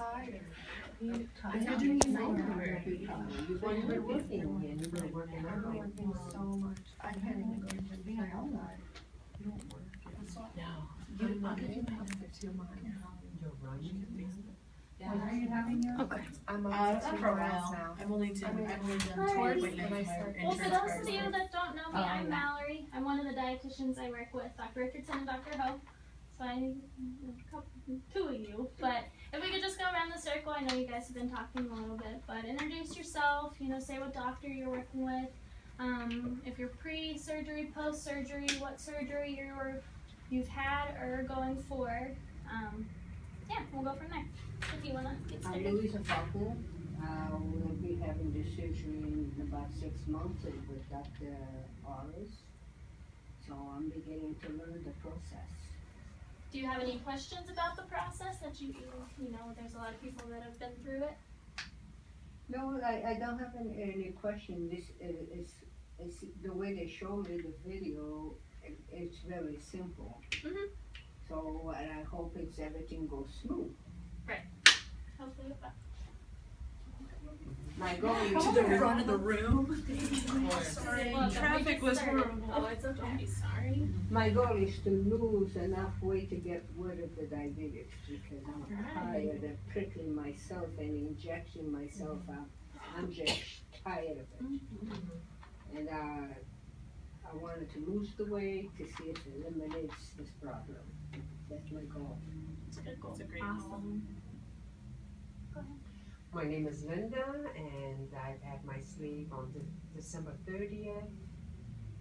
tired. You're doing working I'm working so much. I can't even go to the gym. I don't work. No. I'll get you to your mind. You're running. When are you having your? Okay. I'm up to Not 2 for a miles while. now. I've only done Alright. towards when I started. Well, for those of you that don't know me, I'm yeah. Mallory. I'm one of the dietitians. I work with Dr. Richardson and Dr. Ho. So I need two of you. But if we could just go around the circle, I know you guys have been talking a little bit, but introduce yourself, say what doctor you're working with. If you're pre-surgery, post-surgery, what surgery you've had or are going for. Yeah, we'll go from there. If you want to get started. I'm Louisa Faulkner. We'll be having the surgery in about 6 months with Dr. Orris. So I'm beginning to learn the process. Do you have any questions about the process that there's a lot of people that have been through it? No, I don't have any question. This is the way they show me the video. It's very simple. Mm-hmm. So and I hope everything goes smooth. Right. Hopefully with that. My goal is To the front of the room. Sorry. Traffic was horrible. Oh, it's okay. Sorry. My goal is to lose enough weight to get rid of the diabetes because I'm tired of prickling myself and injecting myself out. I'm just tired of it. And I wanted to lose the weight to see if it eliminates this problem. That's my goal. It's a good goal. It's a great Awesome. Go ahead. My name is Linda, and I've had my sleeve on December 30th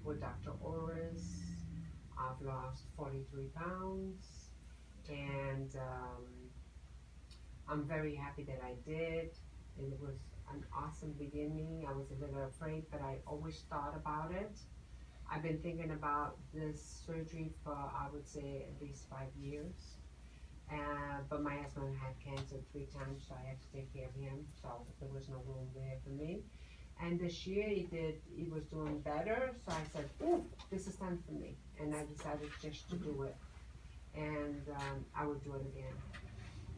with Dr. Orris. I've lost 43 pounds, and I'm very happy that I did. It was an awesome beginning. I was a little afraid, but I always thought about it. I've been thinking about this surgery for, I would say, at least 5 years. But my husband had cancer 3 times, so I had to take care of him, so there was no room there for me. And this year he was doing better, so I said, ooh, this is time for me. And I decided just to do it. And I would do it again.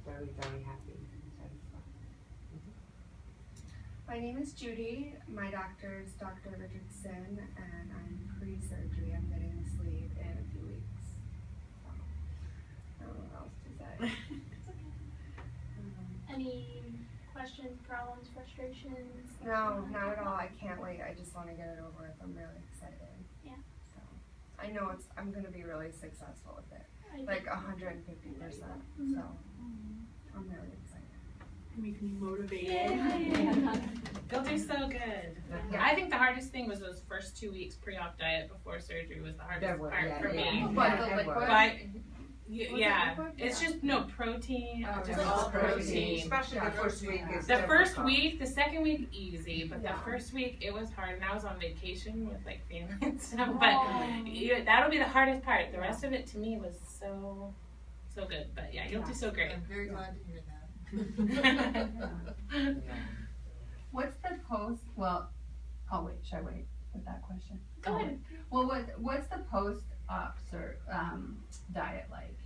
Very, very happy. My name is Judy. My doctor is Dr. Richardson, and I'm pre-surgery. I'm getting the sleeve in a few weeks. So, I don't know what else to say. Any questions, problems, frustrations? No, not at all. I can't wait. I just want to get it over with. I'm really excited. Yeah. So, I know I'm going to be really successful with it. I Like think- 150%. So, I'm really excited. Make me motivated. Yeah. They'll do so good. Yeah. I think the hardest thing was those first 2 weeks pre-op diet before surgery was the hardest part for me. But the liquid? But Was yeah, it liquid? it's just no protein. Oh, Just just all protein. Especially the first week is The first difficult. week, the second week easy, but Yeah. the first week it was hard, and I was on vacation with like family and stuff. Oh. But that'll be the hardest part. The rest of it to me was so good. But yeah, you'll do so great. I'm very glad to hear that. What's the post? Well, I'll wait. Should I wait with that question? Go ahead. Well, what's the post-op diet like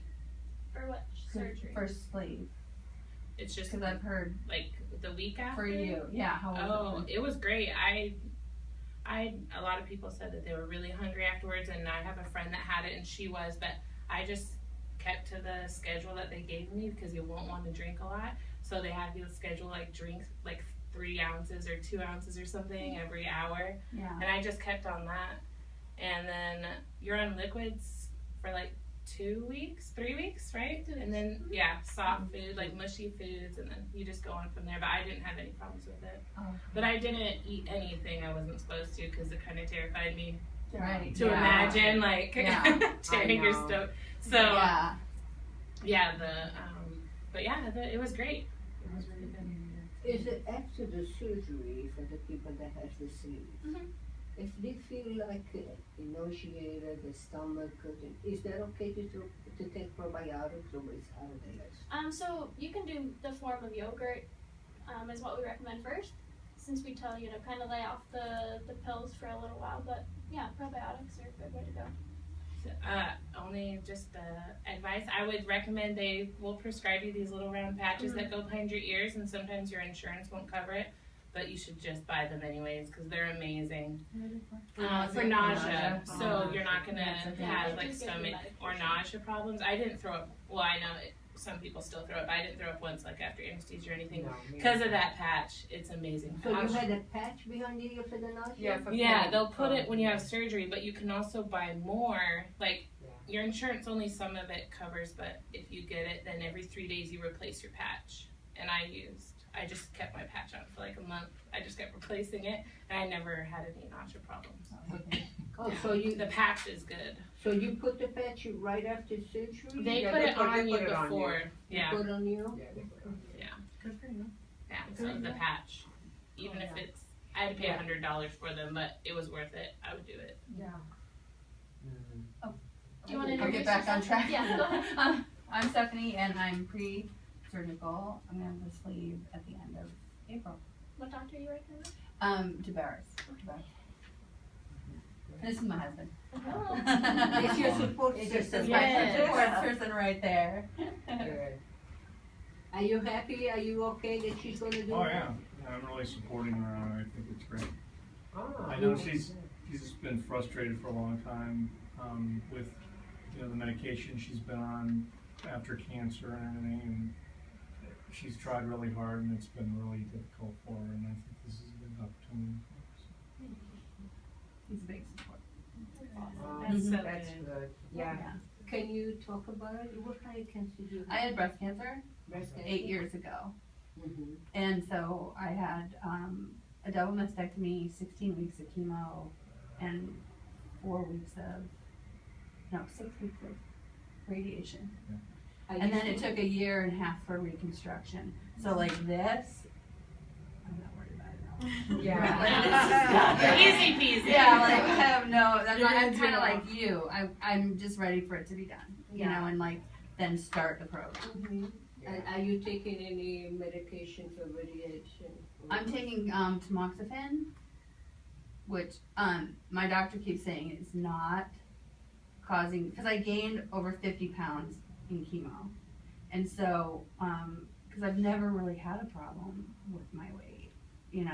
For what surgery? for sleeve? It's just Because I've heard like the week after. for you, yeah. How was Oh, it was great. A lot of people said that they were really hungry afterwards, and I have a friend that had it, and she was, but I just kept to the schedule that they gave me because you won't want to drink a lot. So they have you schedule like drinks like 3 ounces or 2 ounces or something every hour, Yeah. and I just kept on that. And then you're on liquids for like 2 weeks, 3 weeks, right? And then soft food, like mushy foods, and then you just go on from there. But I didn't have any problems with it. Oh. But I didn't eat anything I wasn't supposed to because it kind of terrified me Right. to imagine like tearing your know. stomach. So Yeah. it was great. It was really good. Is it after the surgery for the people that have the sleeve? Mhm. If they feel like nauseated, the stomach, is that okay to take probiotics or it's out of the list? So you can do the form of yogurt, is what we recommend first, since we tell you to kind of lay off the pills for a little while. But yeah, probiotics are a good way to go. Only just the advice I would recommend, they will prescribe you these little round patches that go behind your ears, and sometimes your insurance won't cover it, but you should just buy them anyways because they're amazing. For nausea, so you're not gonna have like stomach or nausea problems. I didn't throw up. Well, I know some people still throw up. I didn't throw up once, like after anesthesia or anything, because of that patch. It's amazing. So you had a patch behind the ear for the nausea? Yeah, for Yeah, pain. they'll put it when you have surgery, but you can also buy more. Like your insurance only some of it covers, but if you get it, then every 3 days you replace your patch. And I just kept my patch on for like a month. I just kept replacing it, and I never had any nausea problems. Oh, so The patch is good. so you put the patch right after surgery? They Yeah, put they it put- on they you put it on you. before. Yeah, Put on you? Yeah, they put it on. Good for you. yeah. So the patch, even if it's, I had to pay $100 for them, but it was worth it. I would do it. Yeah. Do you want to I'll introduce get back on yourself? track. Yeah, go ahead. I'm Stephanie, and I'm pre-surgical. I'm gonna have the sleeve at the end of April. What doctor are you recommending? DeBarris. This is my husband. Oh. It's your support It's just system. my Yes. support person right there. Good. Are you happy? Are you okay that she's gonna do it? Oh, yeah, I'm really supporting her on it, I think it's great. Oh, I know that's she's good. been frustrated for a long time, with, the medication she's been on after cancer and everything, and she's tried really hard, and it's been really difficult for her, and I think this is a good opportunity for her. He's a big support. That's so That's good. good. Yeah. Can you talk about it? What kind of cancer do you I have? had breast cancer Breast cancer? 8 years ago, Mhm. and so I had a double mastectomy, 16 weeks of chemo, and 6 weeks of radiation. Are And you then it still- took a year and a half for reconstruction. So like this, I'm not worried about it. Yeah. Easy peasy. Yeah, like I have no, I'm You're kind gonna of do like you. I'm just ready for it to be done, you know, and like then start the program. Mhm. And are you taking any medication for radiation? I'm taking tamoxifen, which my doctor keeps saying it's not causing, because I gained over 50 pounds in chemo, and so because I've never really had a problem with my weight, and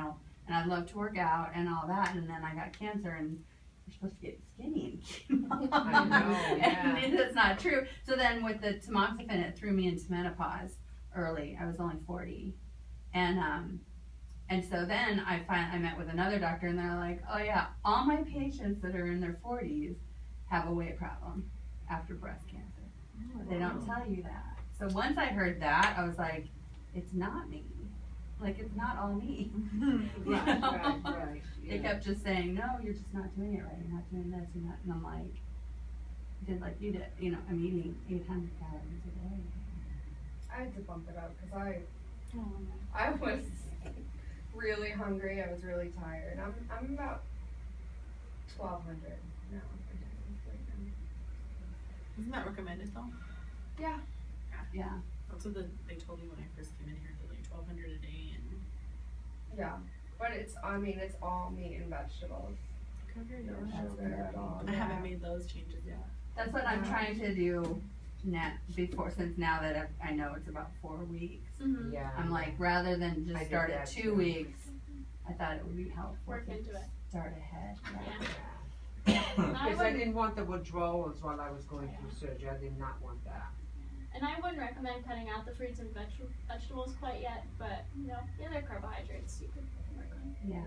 I love to work out and all that, and then I got cancer, and you're supposed to get skinny in chemo. I know, yeah. And that's not true. So then with the tamoxifen, it threw me into menopause early. I was only 40, and so then I met with another doctor, and they're like, oh yeah, all my patients that are in their 40s have a weight problem after breast cancer. But they don't tell you that. So once I heard that, I was like, it's not me. Like, it's not all me. Right, right, right. They Yeah. kept just saying, no, you're just not doing it right. You're not doing this, you're not. And I'm like, did like you did. I'm eating 800 calories a day. I had to bump it up because I was really hungry. I was really tired. I'm about 1,200 now. Isn't that recommended though? Yeah. Yeah. That's what they told me when I first came in here, that like 1,200 a day and Yeah. But it's all meat and vegetables. cover No your sugar at all. I Yeah. haven't made those changes yet. That's what I'm trying to do since now that I know it's about 4 weeks. Mhm. Yeah. I'm like, rather than I just did start at that 2 too. weeks, I thought it would be helpful Work to into it. start ahead. Yeah. Because I wouldn't- didn't want the withdrawals while I was going through surgery. I did not want that. And I wouldn't recommend cutting out the fruits and vegetables quite yet, but the other carbohydrates you could work on. Yeah.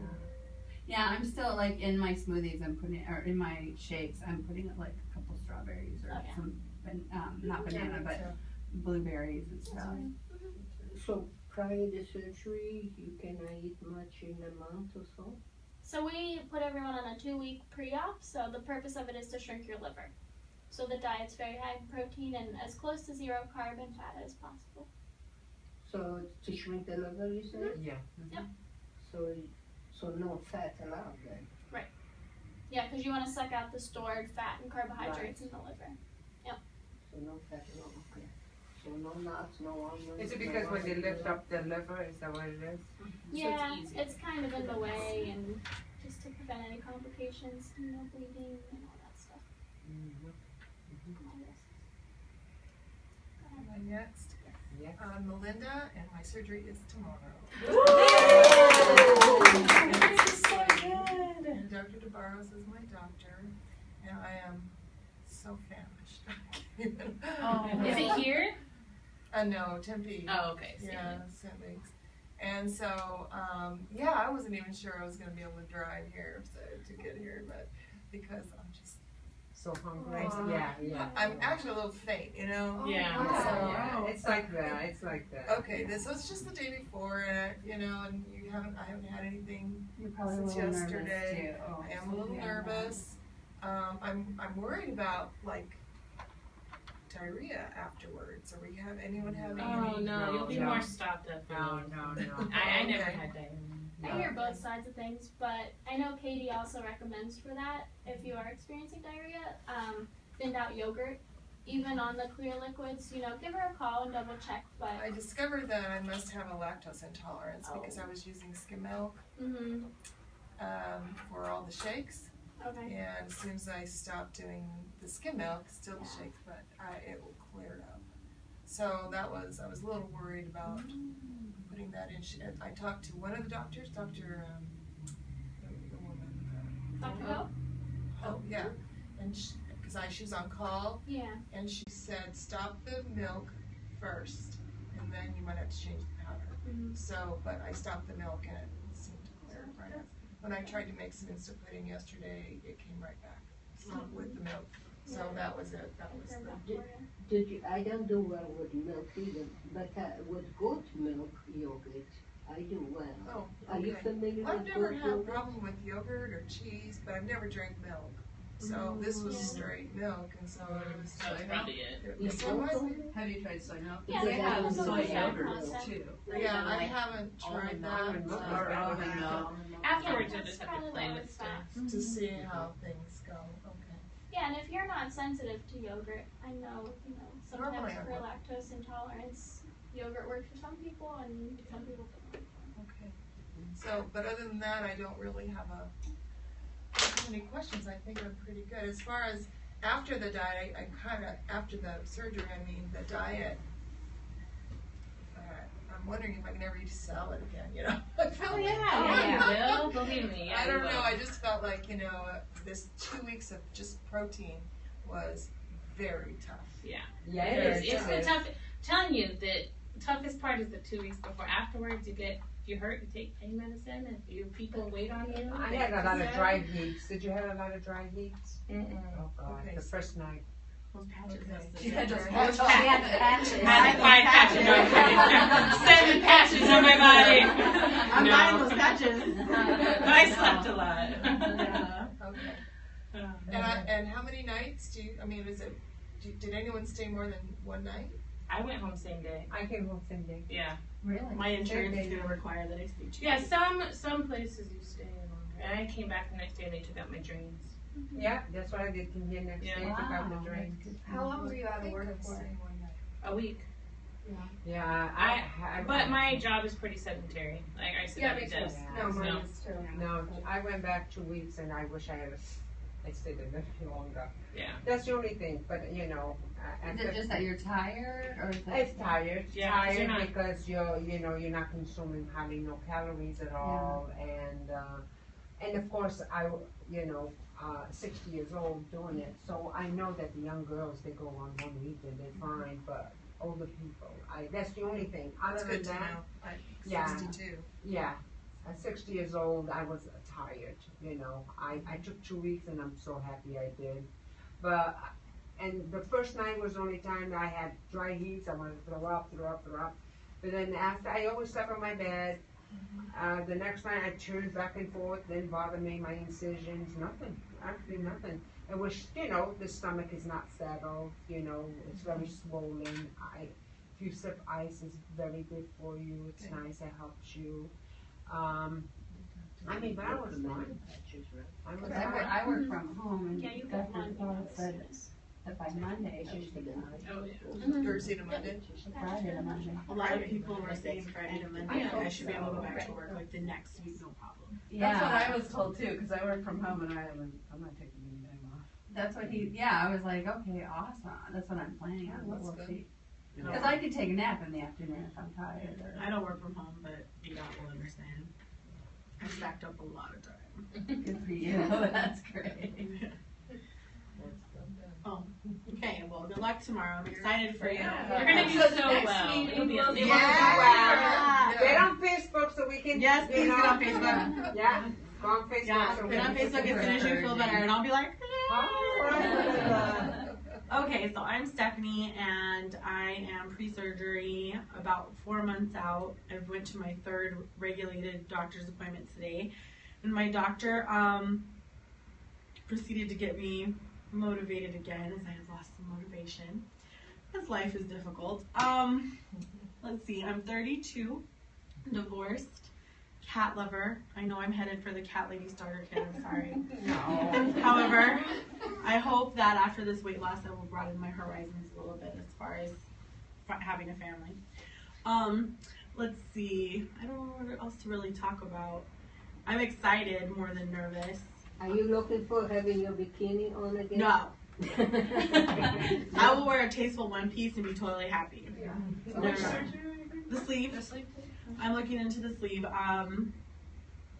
Yeah, I'm still like in my smoothies. Or in my shakes, I'm putting like a couple strawberries or Oh, yeah. some, not banana, but blueberries and stuff. So prior to surgery, you cannot eat much in a month or so? So we put everyone on a 2-week pre-op, so the purpose of it is to shrink your liver. So the diet's very high in protein and as close to 0 carb and fat as possible. So to shrink the liver, you said? Yeah. So no fat allowed then? Yeah, because you want to suck out the stored fat and carbohydrates in the liver. So no fat, no, okay. So no nuts, no almonds? Is it no because when they almond lift butter? up the liver, is that what it is? Yeah, easy. it's kind of in the way and just to prevent any complications, bleeding and all that stuff. Am I next? Yeah. I'm Melinda, and my surgery is tomorrow. This is so good. And Dr. DeBarros is my doctor, and I am so famished. Is it here? No, Tempe. Oh, okay. Yeah, St. Luke's. And so, yeah, I wasn't even sure I was going to be able to drive here to get here, but because I'm just, So hungry. Yeah. I'm actually a little faint, you know? Yeah. Yeah, it's like that. It's like that. Okay, this was just the day before, and and I haven't had anything You're probably since a little yesterday. nervous too. Oh, I am a little nervous. I'm worried about like diarrhea afterwards. Are we anyone having Oh any? no, you'll be No. more stopped up. No. I never Okay. had diarrhea. I hear both sides of things, but I know Katie also recommends for that, if you are experiencing diarrhea, thinned out yogurt, even on the clear liquids, give her a call and double check, but. I discovered that I must have a lactose intolerance because I was using skim milk Mm-hmm, for all the shakes. okay. And as soon as I stopped doing the skim milk, still the shakes, but it will clear it up. So I was a little worried about putting that in. I talked to one of the doctors, Dr. The woman. Dr. Ho? Oh, yeah. And because she was on call, Yeah. and she said, stop the milk first, and then you might have to change the powder. Mm-hmm. So, but I stopped the milk, and it seemed to clear it right up. When I tried to make some instant pudding yesterday, it came right back with the milk. So that was it. That was the. I don't do well with milk either, but with goat milk yogurt, I do well. Oh, Are you okay. familiar I've with never goat had a yogurt? problem with yogurt or cheese, but I've never drank milk. So this was straight milk, and so it was. That's probably it. You said what? Have you tried soy milk? Yeah, They they have have soy soy yogurt concept. too. Yeah, I haven't tried that almond milk or almond milk. Afterwards, you That's just have probably to play the with lowest stuff. fat. to see how things go. Okay. Yeah, and if you're not sensitive to yogurt, I know, sometimes Normally I'm for not. lactose intolerance, yogurt works for some people and some people don't. Okay. So, but other than that, I don't really have any questions. I think I'm pretty good. As far as after the diet, I kind of, after the surgery, the diet, I'm wondering if I can ever eat salad again, Oh yeah, Will, believe me. Yeah, I don't you know, will. I just felt like, this 2 weeks of just protein was very tough. Yeah. Yeah, It's the tough. Telling you that toughest part is the 2 weeks before. Afterwards, if you hurt, you take pain medicine. If people wait on you, I they had a lot of medicine. dry heats. Did you have a lot of dry heats? Mm-mm. Oh God, Okay. the first night. Those patches. Okay. She had those Patches. patches. I had 5 patches on my body. 7 patches on my body. I'm No. buying those patches. But I slept a lot. Yeah. Okay. And how many nights did anyone stay more than one night? I went home same day. I came home same day. Yeah. Really? My insurance is gonna require that I stay 2 Yeah, days. some places you stay longer. And I came back the next day and they took out my drains. Yeah, that's what I did. Came here next Yeah. day, took out the Wow. drain. How long were you out of work I'm for? staying one night. A week. Yeah, But my job is pretty sedentary. Like I sit at a desk. No, So- mine is too. No, I went back 2 weeks and I wish I stayed a little longer. Yeah. That's the only thing, but Is it just that you're tired, or is it? it's tired. Yeah, 'cause you're Tired not- because you're not consuming hardly no calories at all, and of course 60 years old doing it, so I know that the young girls, they go on 1 week and they're fine, but older people, that's the only thing. That's Other than good to that, know. I'm yeah. 62. yeah, at 60 years old, I was tired, I took 2 weeks and I'm so happy I did. And the first night was the only time that I had dry heaves, I wanted to throw up. But then after, I always slept on my bed. The next night I turned back and forth, didn't bother me, my incisions, nothing, actually nothing. It was, the stomach is not settled, it's very swollen. If you sip ice, it's very good for you, it's nice, it helps you. But I was fine. I was fine. I work from home, and Yeah, you get Dr. one. Paul said that by Monday, I should be done. Oh yeah. Thursday to Monday. Friday to Monday. A lot of people were saying Friday to Monday, Yeah. I should be able to go back to work like the next week, no problem. Yeah. That's what I was told too, because I work from home and I'm not taking any time off. That's what I was like, okay, awesome. That's what I'm planning on, but That's we'll good. see. Because I could take a nap in the afternoon if I'm tired. I don't work from home, but you will understand. I stacked up a lot of time. Good for you. That's great. Oh, okay. Well, good luck tomorrow. I'm excited for you. Yeah. You're gonna do So so next well. meeting It'll be will amazing. be- Yeah. Yeah. Get on Facebook so we can. Yes, please you know, get on Facebook. Yeah, go on Facebook. Yeah, so we get on can- Facebook as soon as you feel better, and I'll be like, Alright. okay, so I'm Stephanie, and I am pre-surgery, about 4 months out. I went to my 3rd regulated doctor's appointment today, and my doctor proceeded to get me motivated again, as I have lost some motivation, because life is difficult. Let's see, I'm 32, divorced, cat lover. I know I'm headed for the cat lady starter kit, I'm sorry. No. However, I hope that after this weight loss, I will broaden my horizons a little bit as far as having a family. Let's see. I don't know what else to really talk about. I'm excited more than nervous. Are you looking for having your bikini on again? No. I will wear a tasteful one piece and be totally happy. So Never which mind. surgery are you doing? The sleeve. The sleeve? I'm looking into the sleeve. I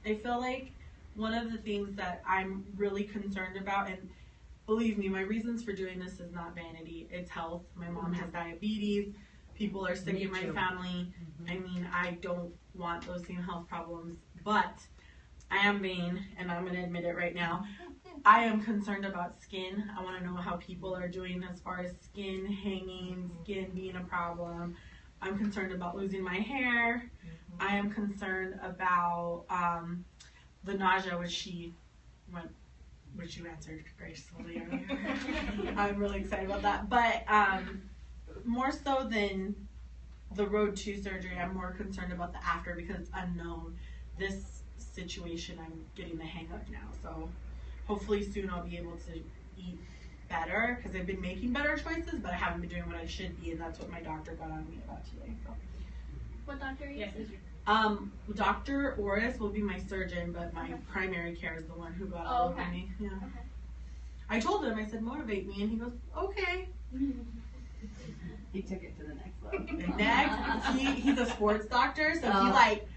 feel like one of the things that I'm really concerned about, and believe me, my reasons for doing this is not vanity, it's health. My mom has diabetes, people are sick Me in my too. family. I mean, I don't want those same health problems, but I am vain, and I'm going to admit it right now. I am concerned about skin. I want to know how people are doing as far as skin hanging, skin being a problem. I'm concerned about losing my hair. I am concerned about the nausea, which you answered gracefully earlier. I'm really excited about that. But more so than the road to surgery, I'm more concerned about the after because it's unknown. This situation I'm getting the hang of now. So hopefully soon I'll be able to eat better because I've been making better choices, but I haven't been doing what I should be, and that's what my doctor got on me about today. So. What doctor are you? Yes. Dr. Orris will be my surgeon, but my primary care is the one who got all over okay. me. Yeah. Okay. I told him, I said, motivate me, and he goes, okay. He took it to the next level. And next, he's a sports doctor, so he like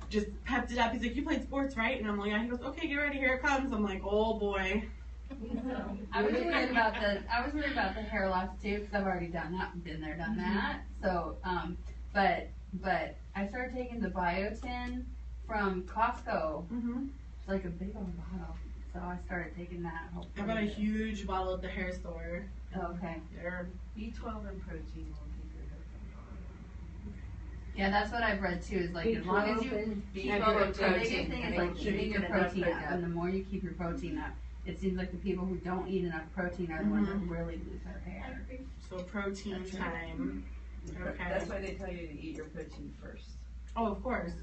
just pepped it up. He's like, you played sports, right? And I'm like, yeah. He goes, okay, get ready, here it comes. I'm like, oh boy. I was worried about the hair loss too because I've already done that, been there, done that. So, but I started taking the biotin from Costco. Mm-hmm. It's like a big old bottle. So I started taking that. I got a huge bottle at the hair store. Oh, okay. They're B12 and protein will keep your hair from Yeah, that's what I've read too. Is like as long as you B12 and the biggest protein. thing and is like make sure keeping you your get enough protein up, pickup. and the more you keep your protein up, it seems like the people who don't eat enough protein are the ones that really lose their I hair. agree. so protein That's right. time. Okay. That's why they tell you to eat your protein first. Oh, of course.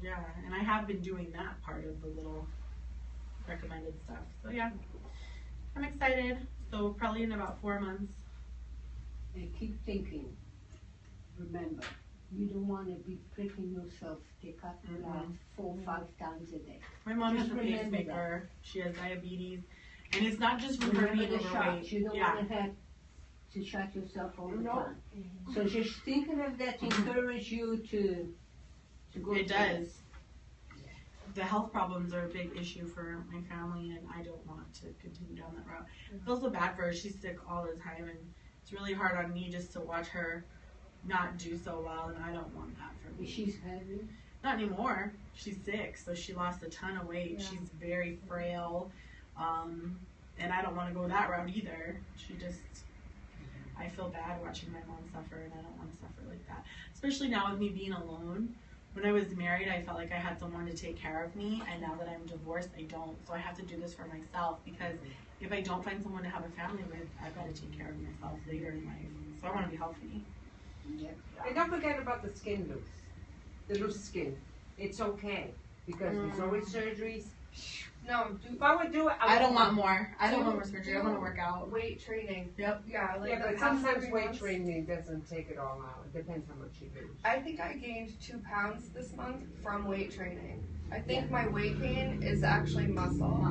Yeah, and I have been doing that part of the little recommended stuff. So yeah, I'm excited. So probably in about 4 months. And keep thinking. Remember, you don't want to be pricking yourself to cut it out 4 or 5 times a day. My mom has Just a remember pacemaker. She has diabetes, and it's not just from her Remember being the shots. overweight. You don't Yeah. want to have to shut yourself all the No. time. So just thinking of that encourage you to go. It through does. The health problems are a big issue for my family, and I don't want to continue down that route. I feel so bad for her. She's sick all the time, and it's really hard on me just to watch her not do so well, and I don't want that for me. She's heavy. Not anymore. She's sick, so she lost a ton of weight. Yeah. She's very frail, and I don't want to go that route either. I feel bad watching my mom suffer, and I don't want to suffer like that. Especially now with me being alone. When I was married, I felt like I had someone to take care of me, and now that I'm divorced, I don't. So I have to do this for myself, because if I don't find someone to have a family with, I've got to take care of myself later in life. So I want to be healthy. And don't forget about the skin loose. The loose skin. It's okay. Because there's always surgeries No, If I would do it, I don't want more. I don't Do- want more surgery. I want to work out. weight training. Yep. Yeah, like yeah, the but past sometimes 3 weight months, training doesn't take it all out. It depends how much you lose. I think I gained 2 pounds this month from weight training. I think my weight gain is actually muscle.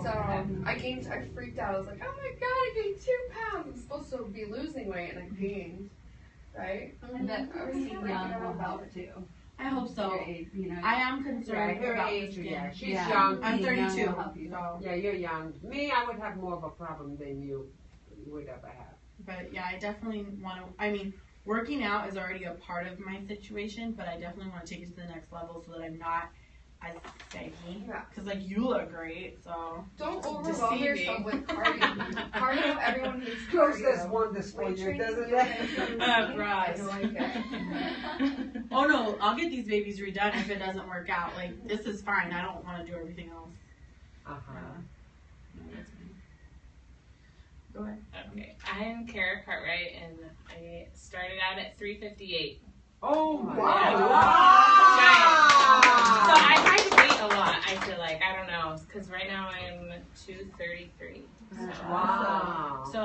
So I freaked out. I was like, oh my god, I gained 2 pounds. I'm supposed to be losing weight and I gained, right? And then I was freaking out about it too. I hope so. Your age, you know. I am concerned her about age, the skin. yeah, she's Yeah. young. I'm Being young 32. will help you. So, Yeah, you're young. Me, I would have more of a problem than you would ever have. but yeah, I definitely want to. I mean, working out is already a part of my situation, but I definitely want to take it to the next level so that I'm not as saggy. Yeah. Because like you look great, so Don't overwhelm yourself with cardio. Cardio, everyone needs Close cardio. this wonders for Weight you, training, doesn't yeah, it? I bras. like it. Oh no, I'll get these babies redone if it doesn't work out. Like this is fine. I don't want to do everything else. Uh-huh. No, that's fine. Go ahead. Okay, I'm Kara Cartwright, and I started out at 358. Oh, Yeah. wow. So I tried to weight a lot. I feel like I don't know, because right now I'm 233. So, Wow. so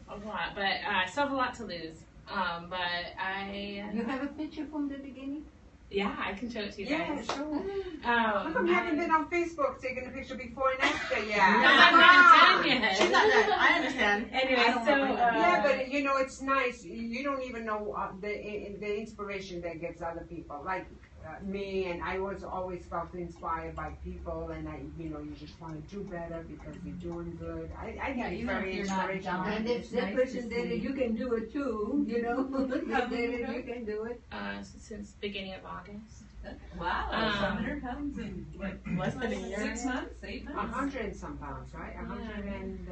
a lot, but I still have a lot to lose. But I You have a picture from the beginning? yeah, I can show it to you Yeah, guys. sure. How come you haven't been on Facebook taking a picture before and after yet? Because I'm not done yet. She's not done. I understand. Anyway, I don't so want my- Yeah, but you know, it's nice. You don't even know the inspiration that gets other people. Like me, and I was always felt inspired by people, and you just want to do better because you're doing good. I think it's very inspirational. And if that person did it, you can do it too, you know? If they did it, you can do it. since beginning of August. Wow, summer comes in what, Less than a year. 6 months, 8 months? 100 and some pounds, right? 100 and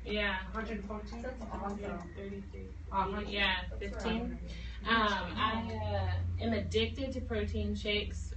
Yeah. 114. That's awesome. 33. 100. Yeah, 15. I am addicted to protein shakes,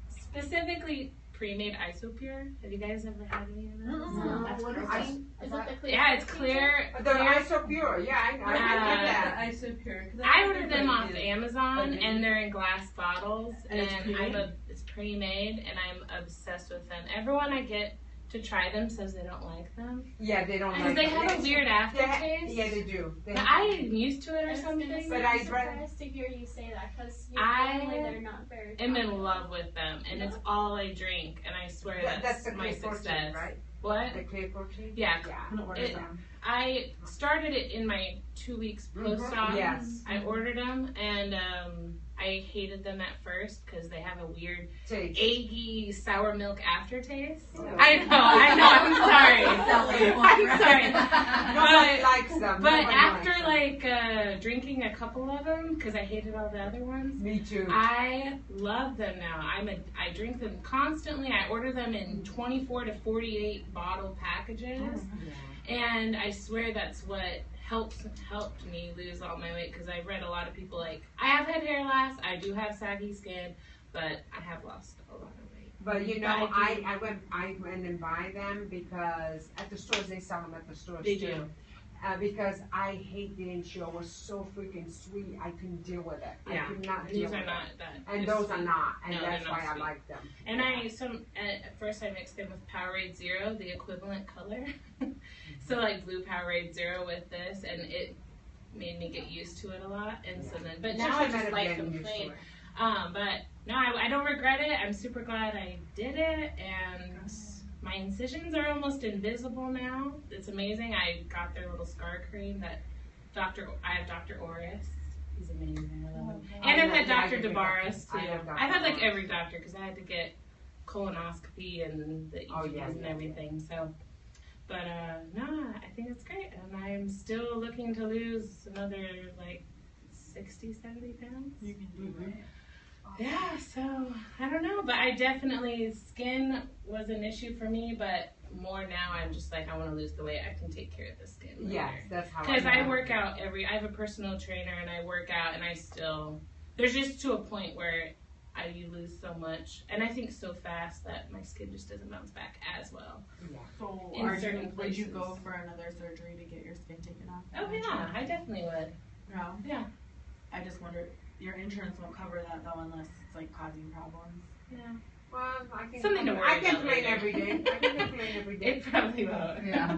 specifically pre-made Isopure. Have you guys ever had any of those? What is I- that? Is it the clear? Yeah, it's clear. The Isopure, yeah, I get that. The Isopure. 'Cause I think ordered them off everybody Amazon, Okay. and they're in glass bottles, And it's pre-made? it's pre-made, and I'm obsessed with them. Everyone I get to try them says they don't like them Yeah, they don't because like they it. have a weird aftertaste. Yeah, they do. They But have- I'm used to it or I was gonna something. say, But I'm I'd rather- surprised to hear you say that because I normally they're not very. I'm in popular. love with them, and it's all I drink, and I swear that's the my clear protein, success. right? What? The clear protein? Yeah. Yeah. I'm gonna order It- some. I started it in my 2 weeks post-op. Yes. I ordered them, and I hated them at first because they have a weird Taste. eggy sour milk aftertaste. Oh. I know, I'm sorry. Nobody likes them. But Nobody after likes them. drinking a couple of them, because I hated all the other ones, Me too. I love them now. I drink them constantly. I order them in 24 to 48 bottle packages, and I swear that's what helped me lose all my weight, because I've read a lot of people like, I have had hair loss, I do have saggy skin, but I have lost a lot of weight. But you know, But I I went and buy them because at the stores they sell them at the stores They too. do. Because I hate the insure. It was so freaking sweet. I couldn't deal with it. Yeah, I could not deal these with are it. not that. And good those are sweet. not, and No, they're that's not why I sweet. like them. And at first I mixed them with Powerade Zero, the equivalent color. So like blue Powerade Zero with this, and it made me get used to it a lot. And so then, but now I just like them plain. But no, I don't regret it. I'm super glad I did it, and my incisions are almost invisible now. It's amazing. I got their little scar cream that I have Dr. Oris. He's amazing. I love him. And I've had Dr. DeBarras too. I've had like every doctor because I had to get colonoscopy and the EKGs and everything. So, but no, I think it's great, and I'm still looking to lose another like 60, 70 pounds. You can do it. Yeah, so I don't know, but I definitely, skin was an issue for me, but more now I'm just like, I want to lose the weight. I can take care of the skin later. Yes, that's how. Because I work out I have a personal trainer, and I work out, and I still, there's just to a point where you lose so much, and I think so fast that my skin just doesn't bounce back as well. Yeah. So, In certain would you places. go for another surgery to get your skin taken off? Oh yeah, I definitely would. No. Yeah. I just wonder, your insurance won't cover that though unless it's like causing problems. Yeah. Well, I can Something to worry I can about complain later. every day. I can complain every day. It probably won't. Yeah.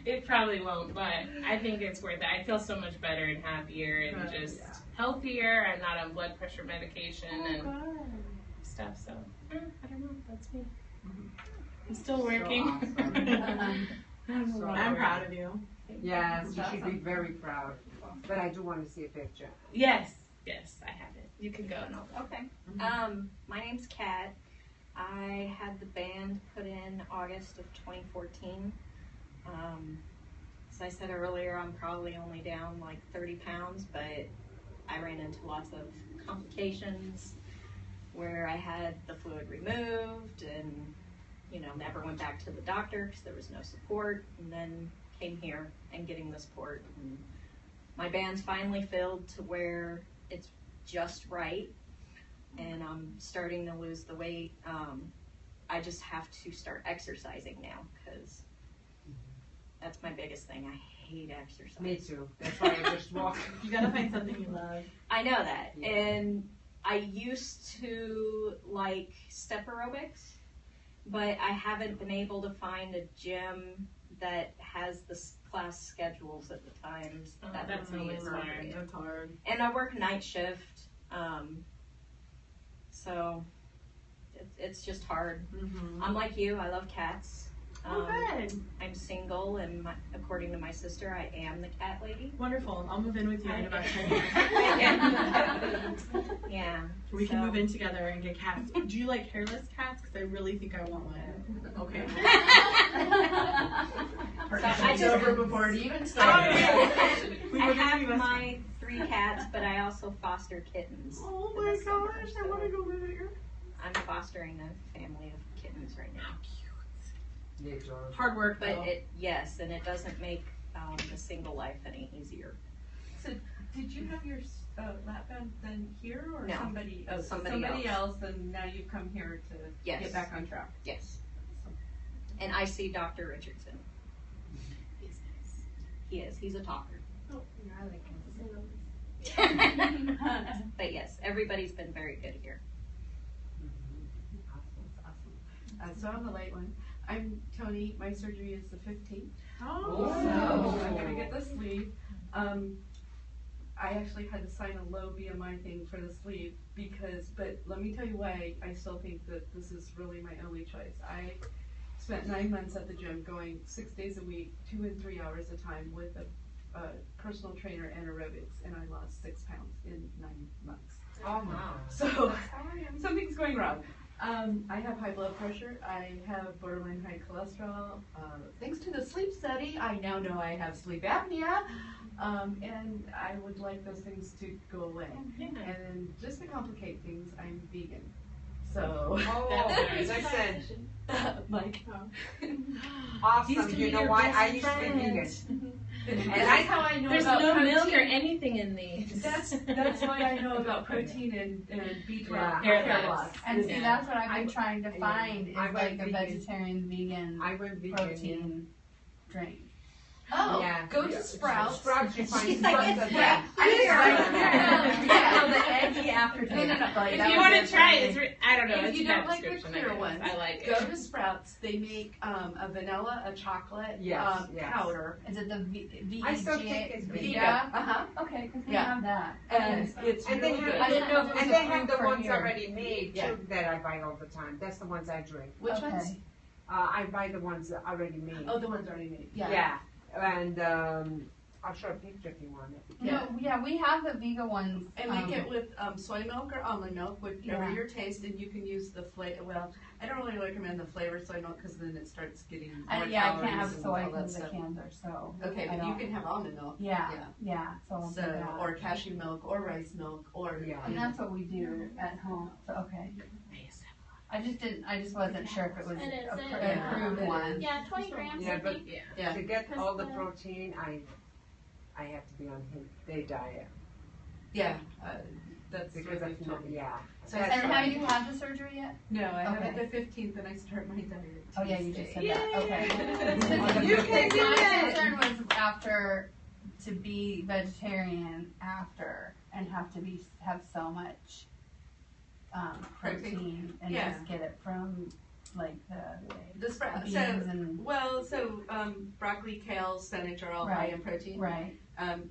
It probably won't, but I think it's worth it. I feel so much better and happier and Good, just yeah. healthier. I'm not on blood pressure medication and good. stuff, so I don't know. That's me. I'm still working. awesome. So I'm proud of you. Yes, you should be very proud. But I do want to see a picture. Yes, I have it. You can go and I'll Okay. My name's Kat. I had the band put in August of 2014. As I said earlier, I'm probably only down like 30 pounds, but I ran into lots of complications where I had the fluid removed and, never went back to the doctor because there was no support, and then came here and getting the support. And my band's finally filled to where it's just right, and I'm starting to lose the weight. I just have to start exercising now because that's my biggest thing. I hate exercise. Me too. That's why I just walk. You gotta find something you love. I know that. Yeah. And I used to like step aerobics, but I haven't been able to find a gym that has the class schedules at the times. Oh, that that's would be always hard. appropriate. That's hard. And I work night shift, so it's just hard. Mm-hmm. I'm like you, I love cats. Oh, good. I'm single, and according to my sister, I am the cat lady. Wonderful. I'll move in with you in about 10 years. Yeah. We can so- move in together and get cats. Do you like hairless cats? Because I really think I want one. Okay. So I It's just- over before it even I started. We were have gonna be my 3 cats, but I also foster kittens. Oh for my the summer, gosh, I want to go live here. I'm fostering a family of kittens right now. Hard work, But though. and it doesn't make the single life any easier. So, did you have your lap band then here or No. somebody? Oh, somebody else. And now you've come here to Yes. get back on track. Yes. And I see Dr. Richardson. He's nice. He is. He's a talker. Oh, yeah, I like him. But yes, everybody's been very good here. Awesome. So I'm the late one. I'm Tony. My surgery is the 15th. Oh. So I'm gonna get the sleeve. I actually had to sign a low BMI thing for the sleeve but let me tell you why I still think that this is really my only choice. I spent 9 months at the gym going 6 days a week, 2 and 3 hours a time with a personal trainer and aerobics, and I lost 6 pounds in 9 months. Oh wow. So something's going wrong. I have high blood pressure. I have borderline high cholesterol. Thanks to the sleep study, I now know I have sleep apnea. And I would like those things to go away. Yeah. And then just to complicate things, I'm vegan. So, Oh, listen. like, Awesome. You know why? I used to be vegan. and I- that's how I know There's about no protein. milk or anything in these. That's why I know about protein and B12 Yeah. Hair loss. And see, Yeah. that's what I've been trying to yeah. find is I like went a vegan. vegetarian, vegan I went vegan. protein drink. Oh, Yeah. go to Sprouts. Sprouts, you find She's like, tons it's of that. Yeah, the eggy aftertaste. No, Like, If that you was want it to try for it, me. I don't know. If It's you a don't bad like the description, clear I guess. ones, I like go it. to Sprouts. They make a vanilla, a chocolate Yes, yes. powder, Is it the V? I still think it's Vita? Vita. Uh-huh. Okay, because we Yeah. have that. And it's And they really have, good. I didn't know if it was and they have approved the for ones here. already made Yeah. too that I buy all the time. That's the ones I drink. Which Okay. ones? I buy the ones that are already made. Oh, the ones already made. Yeah. Yeah. And I'll show a picture if you want it. No, yeah, we have the Vega ones. And make it with soy milk or almond milk, whichever Yeah. your taste, and you can use the flavor. Well, I don't really recommend the flavored soy milk because then it starts getting more I can't calories have and soy all that because the stuff. cans are so. Okay, I but you don't- can have almond milk. Yeah, Yeah. yeah. So, I'll do So, that. or cashew milk, or rice milk, or Yeah. And that's what we do at home. So okay. I just wasn't sure if it was It is, a it pr- is. approved one. Yeah, 20 grams. Yeah, I but- think. Yeah. Yeah. To get all the Because protein, I have to be on their diet Yeah, that's because what of they told me. yeah. So That's And why- have you had the surgery yet? No, I have Okay. it the 15th, and I start my diet. Oh yeah, you just said Tuesday. that. Okay. You can do My it. concern was after to be vegetarian after and have so much protein and Yeah. just get it from like The sprout. beans So and broccoli, kale, spinach are all high in protein. right,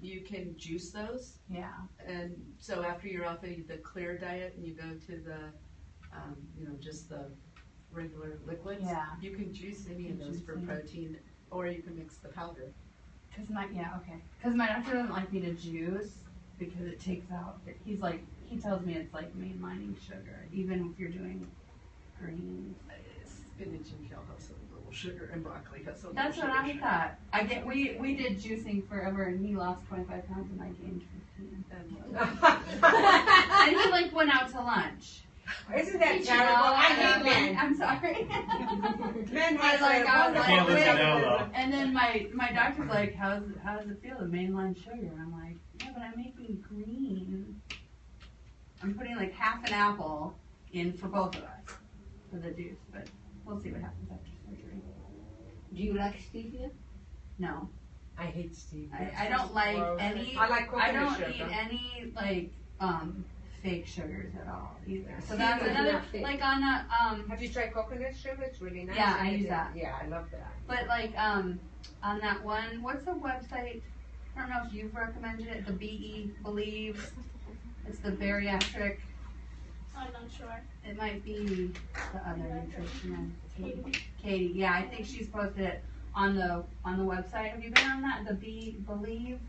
You can juice those, yeah, and so after you're off of the clear diet and you go to the, just the regular liquids, yeah. you can juice any of those for Juicing. protein, or you can mix the powder. Cause my doctor doesn't like me to juice because it takes out. He tells me it's like mainlining sugar, even if you're doing greens. Spinach and kale have some little sugar, and broccoli has some. That's what little I sugar. thought. We did juicing forever, and he lost 25 pounds, and I gained 15. And he like went out to lunch. Isn't that You terrible? know, I and I'm hate like, men. I'm sorry. Men I have like, I was like, Can't live wait. it down though. And then my doctor's like, how does it feel to mainline sugar? And I'm like, yeah, but I'm making green. I'm putting like half an apple in for both of us for the juice, but we'll see what happens after surgery. Do you like stevia? No, I hate stevia. I don't like Gross. any. I like I coconut don't sugar. eat any like fake sugars at all either. So Stevia that's is another not fake. like on a Have you tried coconut sugar? It's really nice. Yeah, I And use it- that. Yeah, I love that. But like on that one, what's the website? I don't know if you've recommended it. The BE Believe. It's the bariatric. I'm not sure. It might be the other nutritionist. Katie. Katie. Yeah, I think she's posted it on the website. Have you been on that? The BE Believe.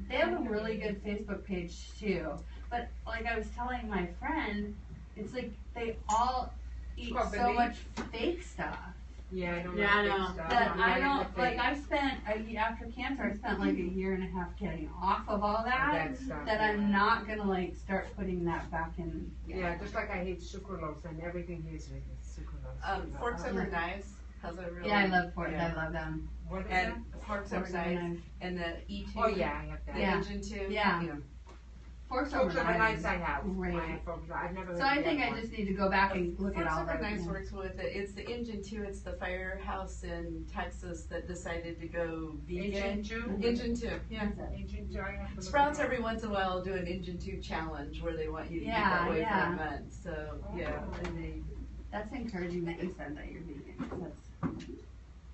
They have a really good Facebook page too. But like I was telling my friend, it's like they all eat Called so Believe? much fake stuff. Yeah, I don't Yeah, I like know. big stuff. That I like don't the like. fake- I've spent after cancer. I spent like a year and a half getting off of all that. stuff, That yeah. I'm not gonna like start putting that back in. Yeah, just like I hate sucralose and everything is with sucralose. Forks over knives has a really. Yeah, I love forks. Yeah. I love them. What is And that? forks Forks over over knives, knives. and the E2. Oh yeah, I have that. The Yeah. engine 2. Yeah. Forks over Forks over knives knives. I have. Great. I have forks. I've never. So heard I the think other I one. just need to go back and look at Forks all over that. knives yeah. works with it. It's the engine 2. It's the firehouse in Texas that decided to go vegan. Engine two? Engine 2. Yeah. Engine two, I have to look Sprouts it up. every once in a while do an engine 2 challenge where they want you to eat Yeah, that way yeah. for a month. So yeah, and they That's encouraging that you said that you're vegan. 'Cause that's,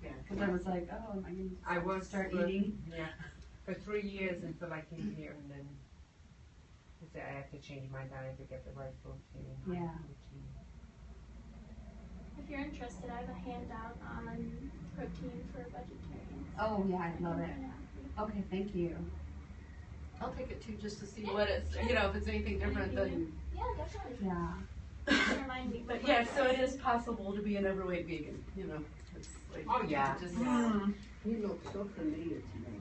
Yeah. Because I was like, oh, am I gonna I was start for- eating? Yeah, for 3 years until I came here, and then I have to change my diet to get the right protein. Yeah. If you're interested, I have a handout on protein for vegetarians. Oh yeah, I love it. Okay, thank you. I'll take it too just to see what it's if it's anything different than. Yeah, definitely. Yeah. Just remind me. But yeah, so it is possible to be an overweight vegan. It's like Oh, yeah. Just, You look so familiar to me.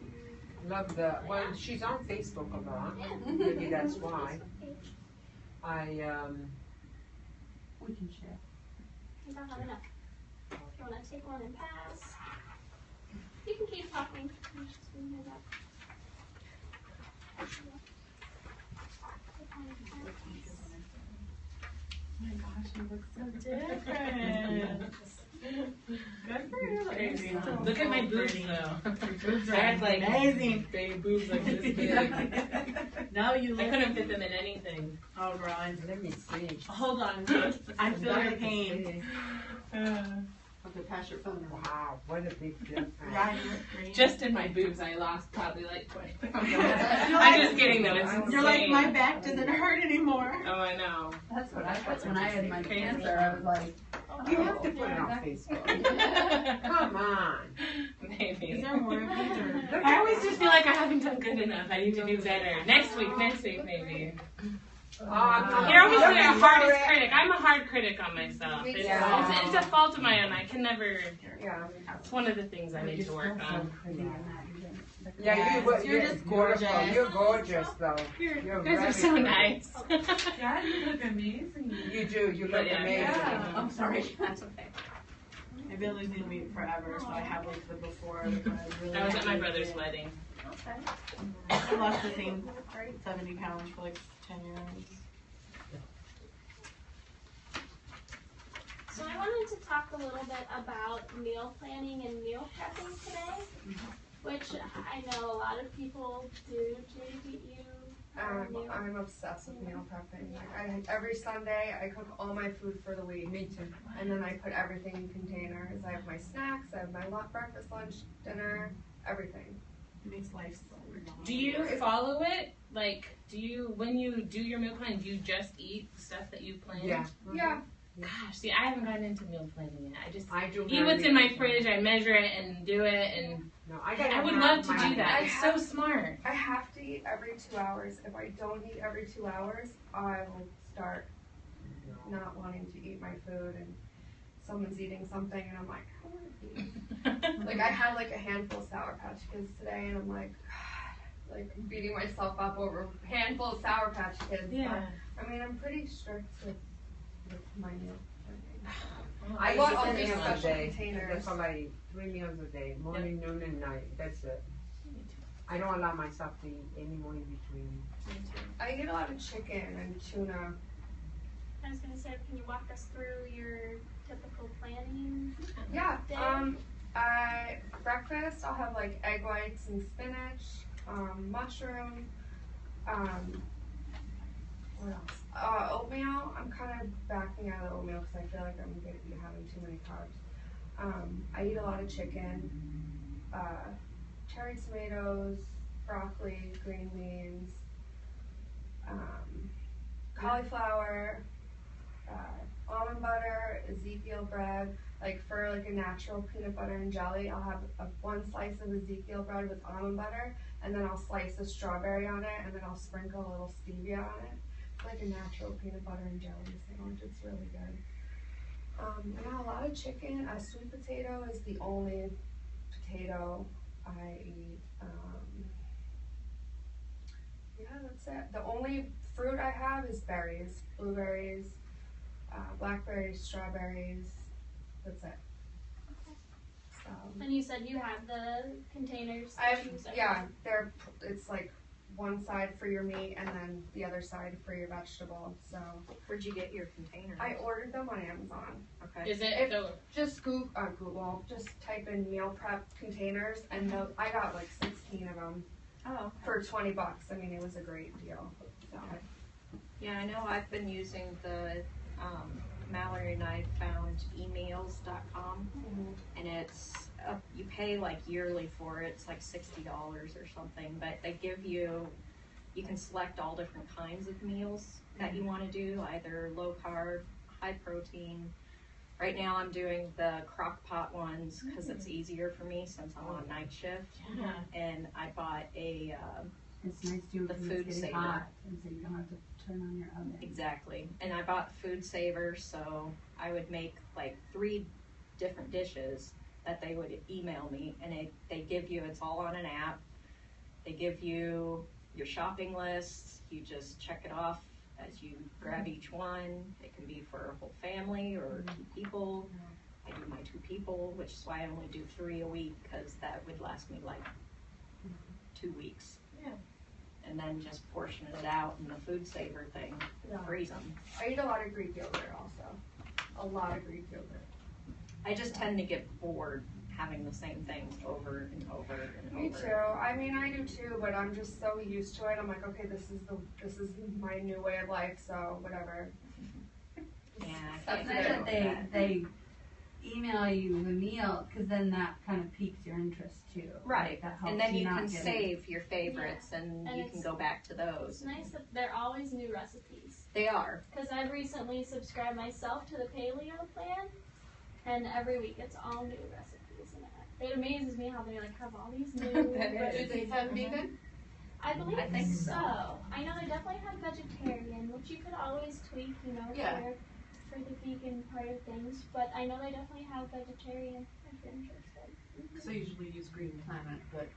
Love well, she's on Facebook a lot. Maybe that's why. We can share. I don't have enough. You wanna take one and pass? You can keep talking. I'm just gonna hear that. Oh my gosh, you look so different. Good for you, lady. Look at my boobs though. I had like amazing. big boobs like this big. Now you I look. couldn't fit them in anything. Oh, Ron. let me see. Hold on. I feel your pain. Okay, pass your phone around. Wow, what a big difference. Yeah, you look great. Just in my boobs, I lost probably like 20 pounds. You're I'm like- just kidding though. It's insane. You're like, my back doesn't hurt anymore. Oh, I know. That's what I thought when I had my cancer. I was like, You have to put it on Facebook. Come on. Maybe. Is there more of these or? I always just feel like I haven't done good enough. I need to do better. Next week maybe. Oh, I'm not. You're always Don't the be hardest sorry. critic. I'm a hard critic on myself. Yeah. It's a fault of my own. I can never. Yeah. It's one of the things I need to work on. Yeah, You're just gorgeous. beautiful. You're gorgeous, though. You're- You're You guys are so very nice. Yeah, you look amazing. You do. You look But yeah. amazing. Yeah. I'm sorry. That's okay. My Billy's gonna wait forever, so I have like the before. But I really I was at my happy brother's with it. wedding. I lost the same 70 pounds for like 10 years. So I wanted to talk a little bit about meal planning and meal prepping today, which I know a lot of people do. Judy, you I'm obsessed with meal prepping. Like every Sunday I cook all my food for the week. Me too. And then I put everything in containers. I have my snacks, I have my breakfast, lunch, dinner, everything. It makes life so much Do you follow it? Like, when you do your meal plan, do you just eat the stuff that you plan? Yeah. Yeah. Gosh, see, I haven't gotten into meal planning yet. I do. Eat what's in my fridge, I measure it and do it, and No, I would love to do that. I It's have- so smart. I have to eat every 2 hours. If I don't eat every 2 hours, I will start not wanting to eat my food, and someone's eating something and I'm like, I want to eat. Like I had like a handful of Sour Patch Kids today and I'm like, God, like I'm beating myself up over a handful of Sour Patch Kids. Yeah. But, I mean, I'm pretty strict with my meal. I I want eat all the these meal special day. containers. That's all I eat. 3 meals a day, morning, noon, and night. That's it. I don't allow myself to eat any more in between. I eat a lot of chicken and tuna. I was gonna say, can you walk us through your typical planning? Yeah. Day? Breakfast I'll have like egg whites and spinach, mushroom, what else? Oatmeal. I'm kind of backing out of the oatmeal because I feel like I'm going to be having too many carbs. I eat a lot of chicken, cherry tomatoes, broccoli, green beans, cauliflower, almond butter, Ezekiel bread. Like for like a natural peanut butter and jelly, I'll have one slice of Ezekiel bread with almond butter, and then I'll slice a strawberry on it, and then I'll sprinkle a little stevia on it. It's like a natural peanut butter and jelly sandwich. It's really good. Yeah, a lot of chicken. A sweet potato is the only potato I eat. Yeah, that's it. The only fruit I have is berries, blueberries, blackberries, strawberries. That's it. So And you said you have the containers. I that have, you separate. yeah, it's like one side for your meat and then the other side for your vegetable. So Where'd you get your container? I ordered them on Amazon. Okay. Is it If- so? Just Google, just type in meal prep containers, and I got like 16 of them Oh. for $20. I mean, it was a great deal. So Yeah, I know I've been using the Mallory and I found emails.com, and it's you pay like yearly for it. It's like $60 or something, but they give you can select all different kinds of meals that you want to do, either low carb, high protein. Right now I'm doing the crock pot ones because it's easier for me since I'm on night shift, Yeah. and I bought a It's nice to The when food it's getting saver. hot, and so you don't have to turn on your oven. Exactly. And I bought food saver, so I would make like 3 different dishes that they would email me, and they give you, it's all on an app. They give you your shopping list. You just check it off as you grab each one. It can be for a whole family or 2 people. I do my 2 people, which is why I only do 3 a week, because that would last me like 2 weeks. Yeah. And then just portion it out in the food saver thing, Yeah. freeze them. I eat a lot of Greek yogurt also. A lot of Greek yogurt. I just tend to get bored having the same thing over and over and Me over. too. I mean, I do too, but I'm just so used to it. I'm like, okay, this is my new way of life, so whatever. Yeah, I It's can't nice do that that. they email you the meal, because then that kind of piques your interest too. Right, Like, that helps and then you not can get- save your favorites and And you it's- can go back to It's those. nice that there are always new recipes. They are. Because I've recently subscribed myself to the paleo plan, and every week it's all new recipes. And it amazes me how they like have all these new That is. Do recipes. they have vegan? I believe I think so. so. I know they definitely have vegetarian, which you could always tweak, Yeah. for the vegan part of things. But I know they definitely have vegetarian if you're interested. Because I usually use Green Planet, but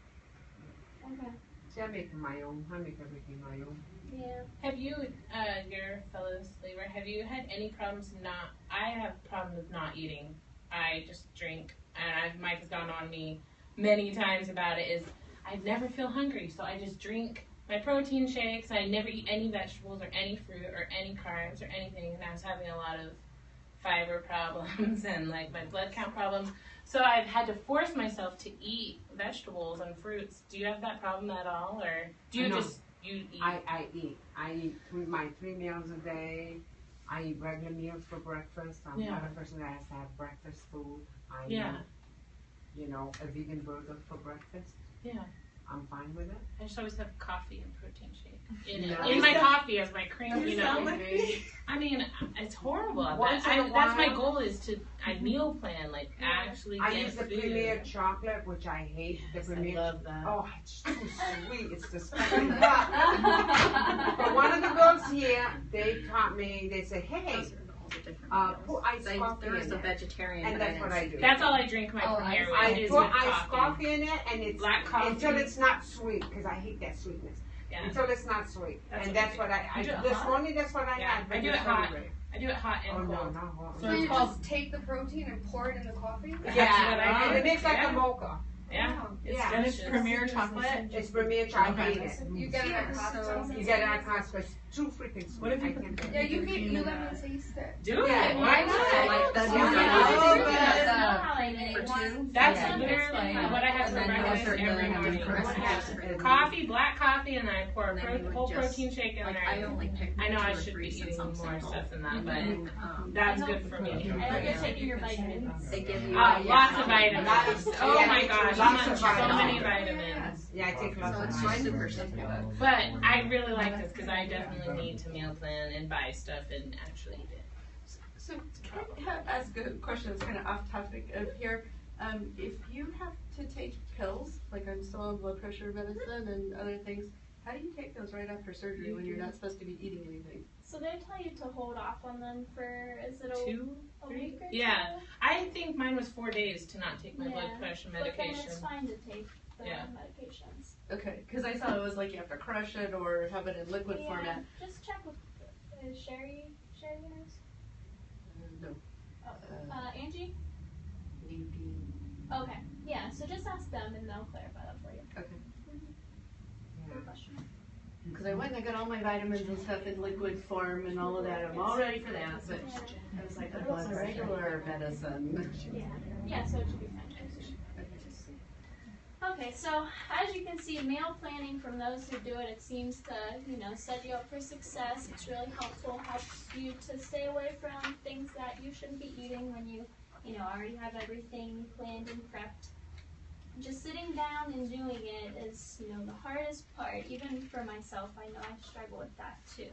Okay. See, I make my own. I make everything my own. Yeah. Have you, your fellow slaver, have you had any problems I have problems with not eating. I just drink, and Mike has gone on me many times about it, is I never feel hungry, so I just drink my protein shakes. I never eat any vegetables or any fruit or any carbs or anything, and I was having a lot of fiber problems and like my blood count problems. So I've had to force myself to eat vegetables and fruits. Do you have that problem at all, or do you No. just You eat. I eat. I eat my 3 meals a day. I eat regular meals for breakfast. I'm Yeah. not a person that has to have breakfast food. I Yeah. eat, a vegan burger for breakfast. Yeah. I'm fine with it. I just always have coffee and protein shake in No. it. In my coffee as my cream, You sound like me. I mean, it's horrible. Once in a That's my while- goal is to meal plan, like actually I get use the food. Premier chocolate, which I hate. The Yes, I Premier. love that. Oh, it's too sweet. It's disgusting. But one of the girls here, they taught me. They said, "Hey, Those are all the different put meals. iced They- coffee There was in a it." vegetarian, And but that's what I didn't do. see That's all I drink my Oh, Premier with. I is put with iced coffee in it, and it's Black coffee. until it's not sweet, because I hate that sweetness. Yeah. Until it's not sweet, That's and what that's I what I You do it this hot? morning. That's what I Yeah, had. but I do it it's hot. hungry. I do it hot and Oh no, cold. not hot. So So you it's called- just take the protein and pour it in the coffee? That's Yeah, what I and do. it makes like Yeah. a mocha. Yeah. Yeah. And it's delicious. Premier chocolate. It's Premier chocolate. Okay. It. You get it at Costco. You get it at Costco. It's too freaking sweet. What if you I put- can't do it. Yeah, you let me taste it. Do Yeah, it. why Why not? not? Like the Yeah. new Oh, the- For two? That's Yeah. literally Yeah. what I have And for then you breakfast start every doing them morning. for I have breakfast. coffee, black coffee, and then I pour And then you would whole just- protein shake in Like, there. I only pick I know I 2 or should 3 be since eating I'm more single. stuff than that, but And, that's good for me. I know you're taking your vitamins. they give you Lots of vitamins. Lots- Oh yeah, my gosh, lots so of many vitamins. vitamins. Yeah, I take lots So of it's vitamins. super simple. But I really like this because I definitely need to meal plan and buy stuff and actually eat it. So can I ask a question that's kind of off topic of here? If you have to take pills, like I'm still on blood pressure medicine and other things, how do you take those right after surgery when you're not supposed to be eating anything? So they tell you to hold off on them for, is it a week or Yeah. two? I think mine was 4 days to not take my Yeah, blood pressure But then medication. it's fine to take the Yeah. medications. Okay, because I saw it was like you have to crush it or have it in liquid format. Just check with Sherry knows? No. Angie? Maybe. Okay, yeah, so just ask them and they'll clarify that for you. Okay. Good question. Because I went and I got all my vitamins and stuff in liquid form and all of that. I'm all ready for that. But I was like, oh, it's regular medicine. Yeah, so it should be fine. Okay, so as you can see, meal planning from those who do it, it seems to, set you up for success. It's really helpful, helps you to stay away from things that you shouldn't be eating when you already have everything planned and prepped. Just sitting down and doing it is, the hardest part. Even for myself, I know I struggle with that too.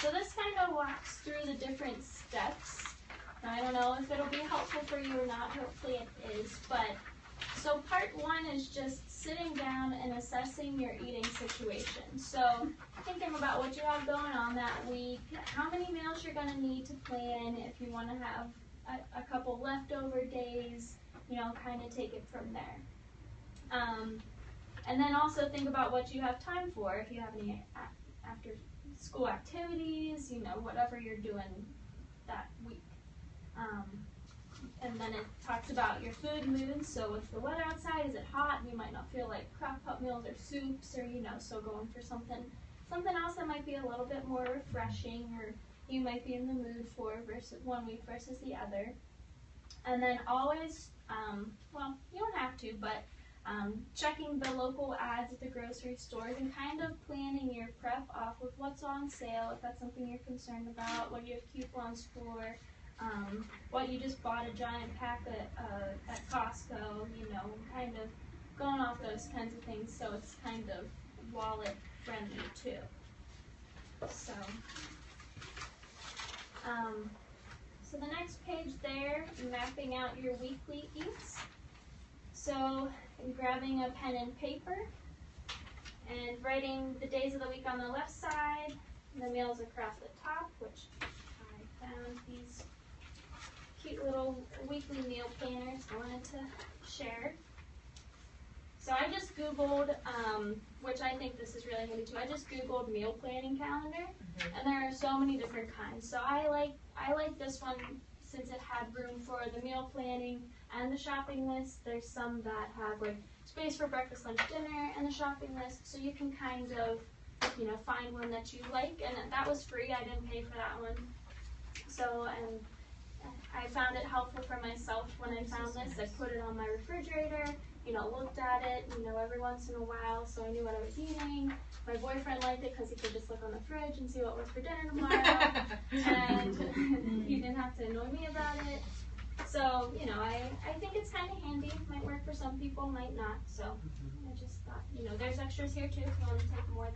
So this kind of walks through the different steps. Now, I don't know if it'll be helpful for you or not. Hopefully it is, but so part 1 is just sitting down and assessing your eating situation. So thinking about what you have going on that week, how many meals you're going to need to plan, if you want to have a couple leftover days, kind of take it from there. And then also think about what you have time for, if you have any after school activities, whatever you're doing that week. And then it talks about your food moods. So with the weather outside, is it hot? You might not feel like crock pot meals or soups, or so going for something else that might be a little bit more refreshing, or you might be in the mood for versus one week versus the other. And then always, you don't have to, but checking the local ads at the grocery stores and kind of planning your prep off of what's on sale, if that's something you're concerned about, what you have coupons for. What you just bought a giant pack at Costco, kind of going off those kinds of things, so it's kind of wallet friendly too. So, so the next page there, mapping out your weekly eats. So, grabbing a pen and paper and writing the days of the week on the left side, the meals across the top, which I found these cute little weekly meal planners I wanted to share. So I just Googled, which I think this is really handy too, I just Googled meal planning calendar, and there are so many different kinds. So I like this one since it had room for the meal planning and the shopping list. There's some that have like space for breakfast, lunch, dinner, and the shopping list, so you can kind of, find one that you like, and that was free. I didn't pay for that one. So, and I found it helpful for myself when I found this. I put it on my refrigerator, looked at it, every once in a while, so I knew what I was eating. My boyfriend liked it because he could just look on the fridge and see what was for dinner tomorrow, and he didn't have to annoy me about it. So, I think it's kind of handy. Might work for some people, might not. So, I just thought, there's extras here too if you want to take more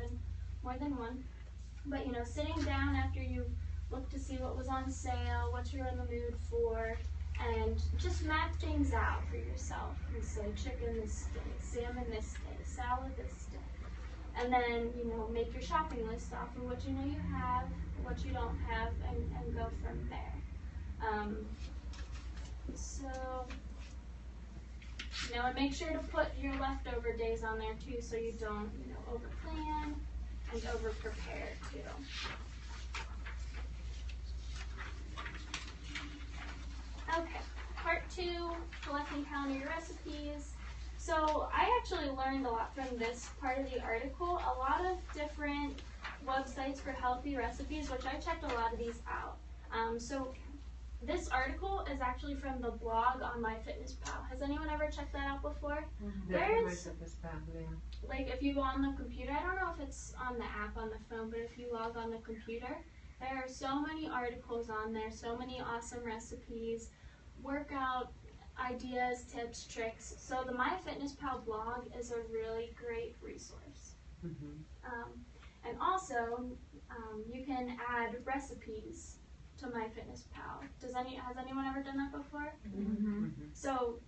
than one. But, sitting down after you've looked to see what was on sale, what you're in the mood for, and just map things out for yourself. And say chicken this day, salmon this day, salad this day. And then, make your shopping list off of what you know you have, what you don't have, and go from there. So, and make sure to put your leftover days on there too, so you don't, over plan and over prepare too. Okay, part 2, collect and counter your recipes. So I actually learned a lot from this part of the article. A lot of different websites for healthy recipes, which I checked a lot of these out. So this article is actually from the blog on MyFitnessPal. Has anyone ever checked that out before? There's, like, if you go on the computer, I don't know if it's on the app on the phone, but if you log on the computer, there are so many articles on there, so many awesome recipes, workout ideas, tips, tricks. So the MyFitnessPal blog is a really great resource. And also, you can add recipes to MyFitnessPal. Has anyone ever done that before? So,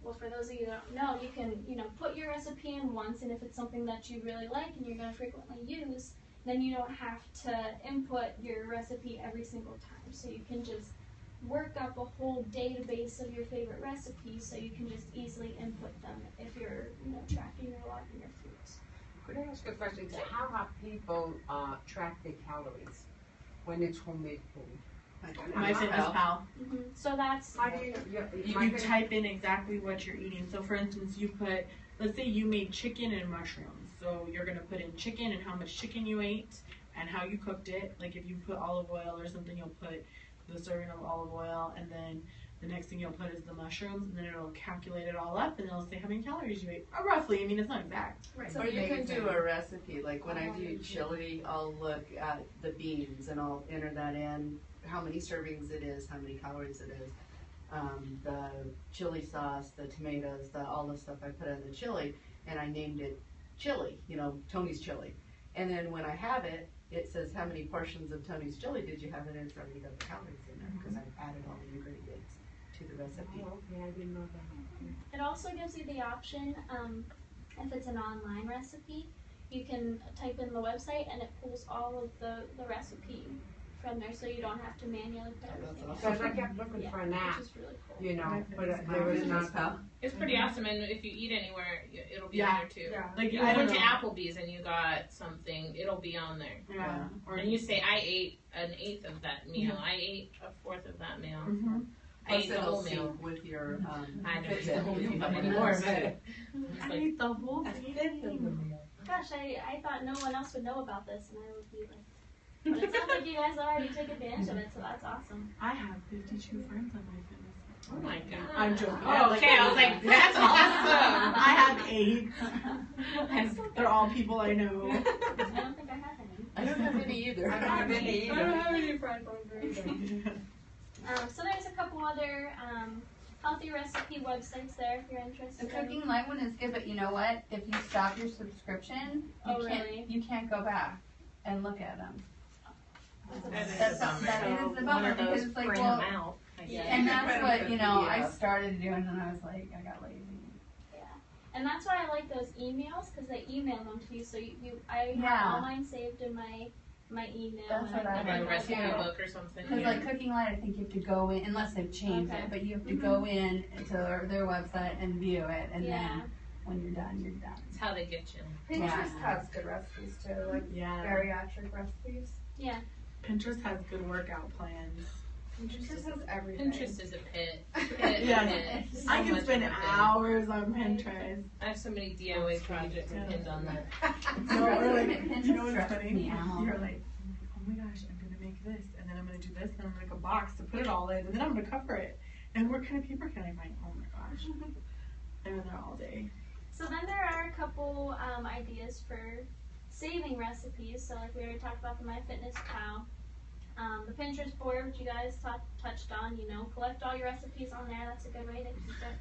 well, for those of you that don't know, you can, put your recipe in once, and if it's something that you really like and you're going to frequently use, then you don't have to input your recipe every single time. So you can just work up a whole database of your favorite recipes, so you can just easily input them if you're, tracking or logging your foods. Could I ask a question? How have people track their calories when it's homemade food? MyFitnessPal. So that's How do You type in exactly what you're eating. So for instance, you put, let's say you made chicken and mushrooms. So you're going to put in chicken and how much chicken you ate and how you cooked it. Like if you put olive oil or something, you'll put the serving of olive oil, and then the next thing you'll put is the mushrooms, and then it'll calculate it all up, and it'll say how many calories you ate. Roughly, I mean, it's not exact. right. Or you can do a recipe, like when I do chili, I'll look at the beans and I'll enter that in, how many servings it is, how many calories it is. The chili sauce, the tomatoes, all the stuff I put in the chili, and I named it chili, Tony's chili. And then when I have it, it says how many portions of Tony's chili did you have, and it's already got the calories in there because I've added all the ingredients to the recipe. Oh, okay, I didn't know that. It also gives you the option, if it's an online recipe, you can type in the website and it pulls all of the recipe from there, so you don't have to manually put everything in. Because I kept looking for an app, Which is really cool. but there was not. It's pretty awesome, and if you eat anywhere, it'll be on there too. Like You I don't went to know. Applebee's and you got something, it'll be on there. Yeah. Or And you say, I ate an eighth of that meal. I ate a fourth of that meal. I Plus ate the it'll whole meal. sync with your I never Fitbit said whole if you meal, have but one it of was. those, too. I ate the whole thing. Gosh, I thought no one else would know about this, and I would be like, but it sounds like you guys already take advantage of it, so that's awesome. I have 52 friends on MyFitnessPal. Oh my god. I'm joking. Oh, okay, I was like, that's awesome. I have 8, and they're all people I know. I don't think I have any. I don't have any either. I don't have any either. I don't have any friends on there either. So there's a couple other healthy recipe websites there if you're The interested. Cooking Light one is good, but you know what? If you stop your subscription, Really? you can't go back and look at them. That is a bummer. That is a One bummer of because those it's like, print well, them out, I guess. and that's what, I Yeah. started doing, and I was like, I got lazy. Yeah, and that's why I like those emails, because they email them to you. So I Yeah. have all mine saved in my email. That's and what I Like like. a recipe Yeah. book or something. Because like Cooking Light, I think you have to go in, unless they've changed Okay. it, but you have to go in to their website and view it, and Yeah. then when you're done, you're done. It's how they get you. Pinterest has good recipes too, like Yeah. bariatric recipes. Pinterest has good workout plans. Pinterest has everything. Pinterest is a pit. Yeah. Pit. So I can much spend of a pit. hours on Pinterest. I have so many DIY projects pinned on there. No, or like, Pinterest you know what's stresses funny? me out. You're like, oh my gosh, I'm gonna make this, and then I'm gonna do this, and I'm gonna make a box to put it all in, and then I'm gonna cover it. And what kind of paper can I find? Oh my gosh. I'm in there all day. So then there are a couple ideas for saving recipes. So like we already talked about the MyFitnessPal. The Pinterest board, which you guys touched on, collect all your recipes on there. That's a good way to keep it.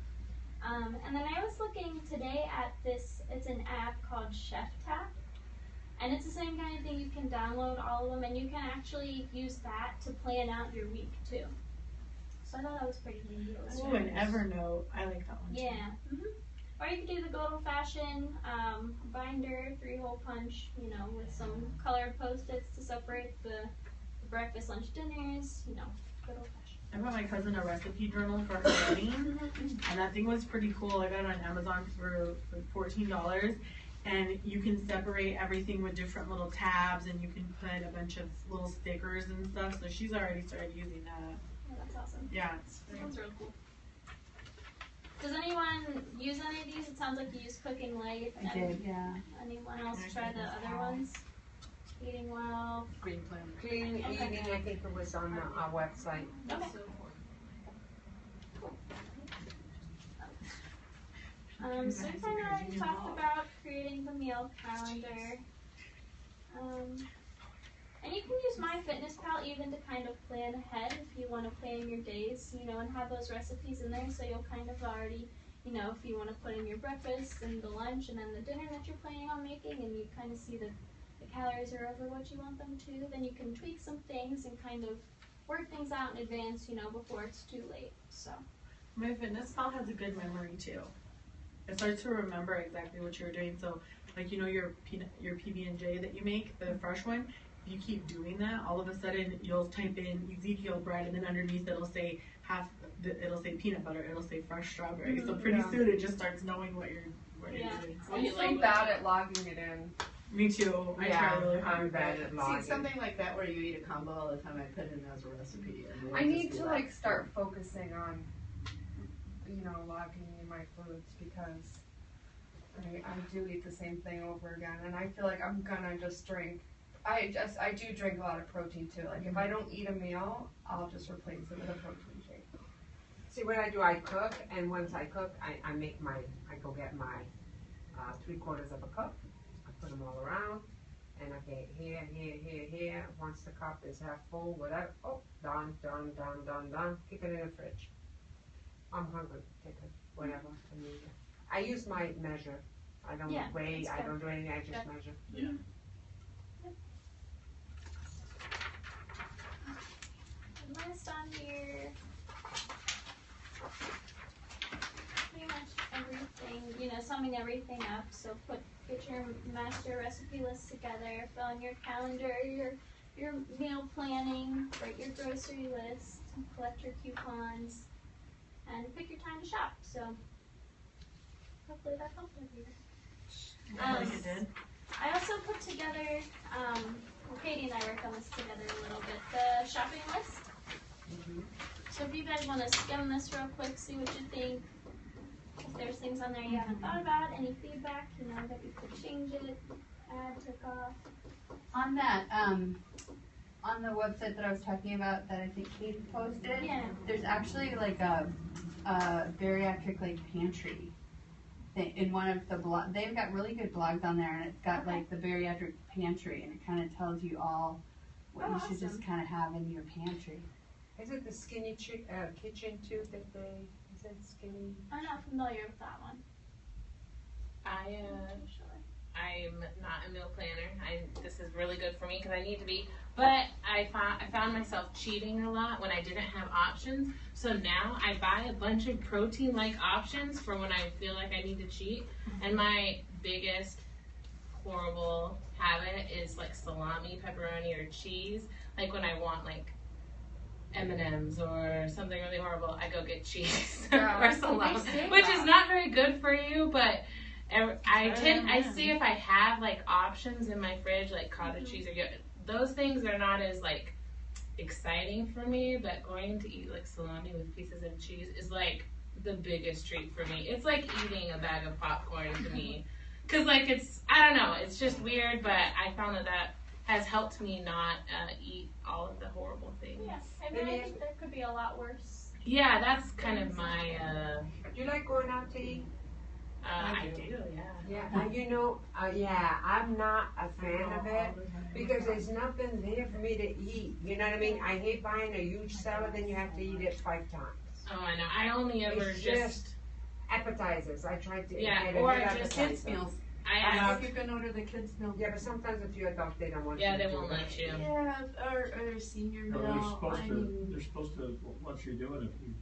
And then I was looking today at this, it's an app called Chef Tap. And it's the same kind of thing. You can download all of them and you can actually use that to plan out your week too. So I thought that was pretty handy. Ooh, and Evernote. I like that one too. Yeah. Or you could do the good old fashioned binder, 3-hole punch, with some colored post-its to separate the breakfast, lunch, dinners, good old fashioned. I bought my cousin a recipe journal for her wedding, and that thing was pretty cool. I got it on Amazon for $14, and you can separate everything with different little tabs, and you can put a bunch of little stickers and stuff. So she's already started using that. Oh, that's awesome. Yeah, it's That sounds real cool. Does anyone use any of these? It sounds like you use Cooking Light. I did, yeah. Anyone else try the other ones? Eating Well. Clean Eating, I think it was on our website. Okay. So we kind of already talked about creating the meal calendar. And you can use MyFitnessPal even to kind of plan ahead if you want to plan your days, and have those recipes in there so you'll kind of already, if you want to put in your breakfast and the lunch and then the dinner that you're planning on making and you kind of see the calories are over what you want them to, then you can tweak some things and kind of work things out in advance, before it's too late. So MyFitnessPal has a good memory too. It starts to remember exactly what you're doing. So, like your PB&J that you make, the fresh one. If you keep doing that, all of a sudden you'll type in Ezekiel bread, and then underneath it'll say it'll say peanut butter, it'll say fresh strawberry. So pretty soon it just starts knowing what you're doing. I'm so bad at logging it in. Me too. I try really hard. I'm bad at logging. See, something like that where you eat a combo all the time, I put in as a recipe. And I need to start focusing on, logging in my foods because I do eat the same thing over again, and I feel like I'm gonna just drink. I do drink a lot of protein too. Like if I don't eat a meal, I'll just replace it with a protein shake. See what I do, I cook, and once I cook, I go get my 3/4 of a cup. I put them all around, and okay, here. Once the cup is half full, whatever. Oh, done. Kick it in the fridge. I'm hungry. Take it, whatever. I use my measure. I don't weigh. I don't do anything. I just measure. Yeah. List on here. Pretty much everything, summing everything up. So get your master recipe list together, fill in your calendar, your meal planning, write your grocery list, collect your coupons, and pick your time to shop. So hopefully that helped everyone. I think it did. I also put together, Katie and I worked on this together a little bit, the shopping list. So if you guys want to skim this real quick, see what you think. If there's things on there you haven't thought about, any feedback, that you could change it, add, take off. On that, on the website that I was talking about that I think Katie posted, there's actually like a bariatric pantry thing in one of the blog. They've got really good blogs on there, and it's got like the bariatric pantry, and it kind of tells you all what you should just kind of have in your pantry. Is it the skinny kitchen too that they? Is it skinny? I'm not familiar with that one. I'm not a meal planner. This is really good for me because I need to be. But I found myself cheating a lot when I didn't have options. So now I buy a bunch of protein-like options for when I feel like I need to cheat. And my biggest horrible habit is salami, pepperoni, or cheese. Like when I want M&Ms or something really horrible, I go get cheese or salami, which is not very good for you, but I see if I have options in my fridge, like cottage cheese or those things are not as exciting for me, but going to eat salami with pieces of cheese is the biggest treat for me. It's like eating a bag of popcorn to me, because it's, I don't know, it's just weird, but I found that has helped me not eat all of the horrible things. Yeah, I think there could be a lot worse. Yeah, that's kind of my. Do you like going out to eat? I do, yeah. Yeah, and you know, I'm not a fan of it because there's nothing there for me to eat. You know what I mean? I hate buying a huge salad, then you have to eat it 5 times. Oh, I know. I only ever It's just appetizers. I tried to Yeah, get a or good just appetizer. Kids meals. I I ask. you can order the kids meal. Yeah, but sometimes if you're adult, they don't want Yeah, you they to do won't that. let you. Yeah, or a senior No, meal. I mean, they're supposed to let you do it if you.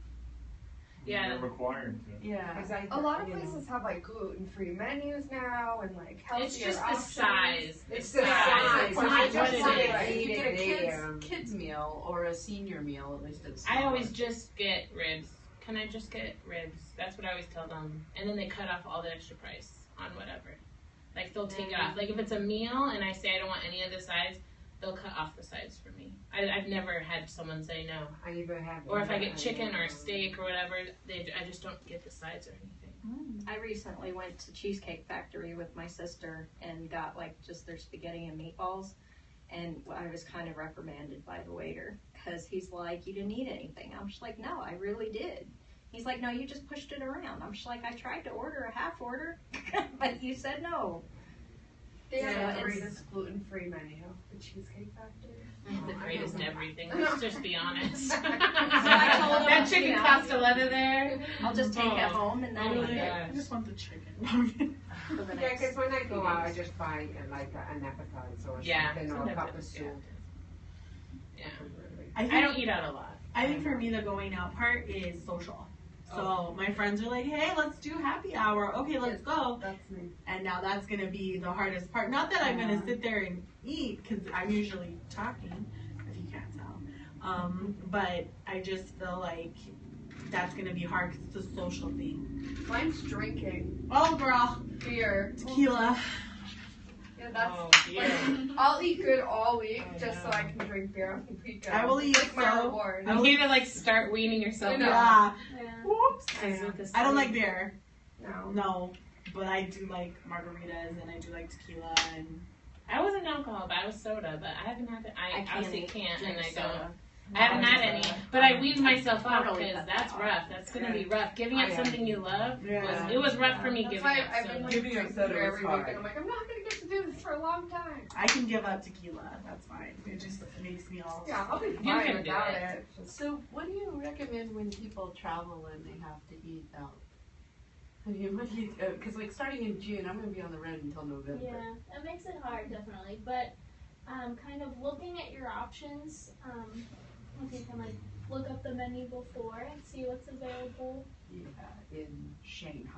Yeah. They're required to. yeah. 'Cause I- A lot of you know. places have like gluten-free menus now and like healthier It's just the options. size. It's the size. It's I not just what it want is. to You eat get a it there. kids meal or a senior meal, at least it's. I always just get ribs. Can I just get ribs? That's what I always tell them. And then they cut off all the extra price on whatever. Like they'll take it off. Like if it's a meal and I say I don't want any of the sides, they'll cut off the sides for me. I've never had someone say no. I even have. Or if I get chicken or a steak or whatever, I just don't get the sides or anything. I recently went to Cheesecake Factory with my sister and got like just their spaghetti and meatballs. And I was kind of reprimanded by the waiter because he's like, you didn't eat anything. I'm just like, no, I really did. He's like, no, you just pushed it around. I'm just like, I tried to order a half order, but you said no. They have Yeah, the it's- greatest gluten-free menu, the Cheesecake Factory. The greatest everything. Let's just be honest. I told him, That chicken you know, cost a leather there. I'll just take it home and then Oh eat my it gosh. I just want the chicken. for the Yeah, next because when I go few out, I days. just buy like an appetizer or Yeah, something or a sometimes cup of it's- soup. Yeah. I I don't eat out a lot. I think for me the going out part is social. So my friends are like, hey, let's do happy hour. Okay, let's go. That's me. And now that's going to be the hardest part. Not that I'm going to sit there and eat, because I'm usually talking, if you can't tell. But I just feel like that's going to be hard because it's a social thing. Mine's drinking Oh, girl. beer. Tequila. Yeah, that's Oh, like, dear. I'll eat good all week Oh, just so no. I can drink beer on the weekend. I will eat It's like my so- reward. I You will- need to like start weaning yourself I know. out. Yeah. Yeah. Whoops. Is it the I don't same? like beer. No. No. But I do like margaritas and I do like tequila and I wasn't alcohol, but I was soda. But I haven't had it. I can't obviously eat- can't, drink and I soda. don't. I haven't had any, but I weaned myself off Totally because cut that's that off. rough. That's gonna be rough. Giving up I something you love Yeah. was rough for me. That's Giving why up I've been soda. like Giving up drinking soda beer was every week, hard. and I'm like, I'm not gonna get to do this for a long time. I can give up tequila. That's fine. It just makes me all. Yeah, I'll be can fine do without it. it. Just- So, what do you recommend when people travel and they have to eat out? I mean, what do you? Because like starting in June, I'm going to be on the road until November. Yeah, it makes it hard, definitely. But kind of looking at your options, if you can like look up the menu before and see what's available. Yeah, in Shanghai.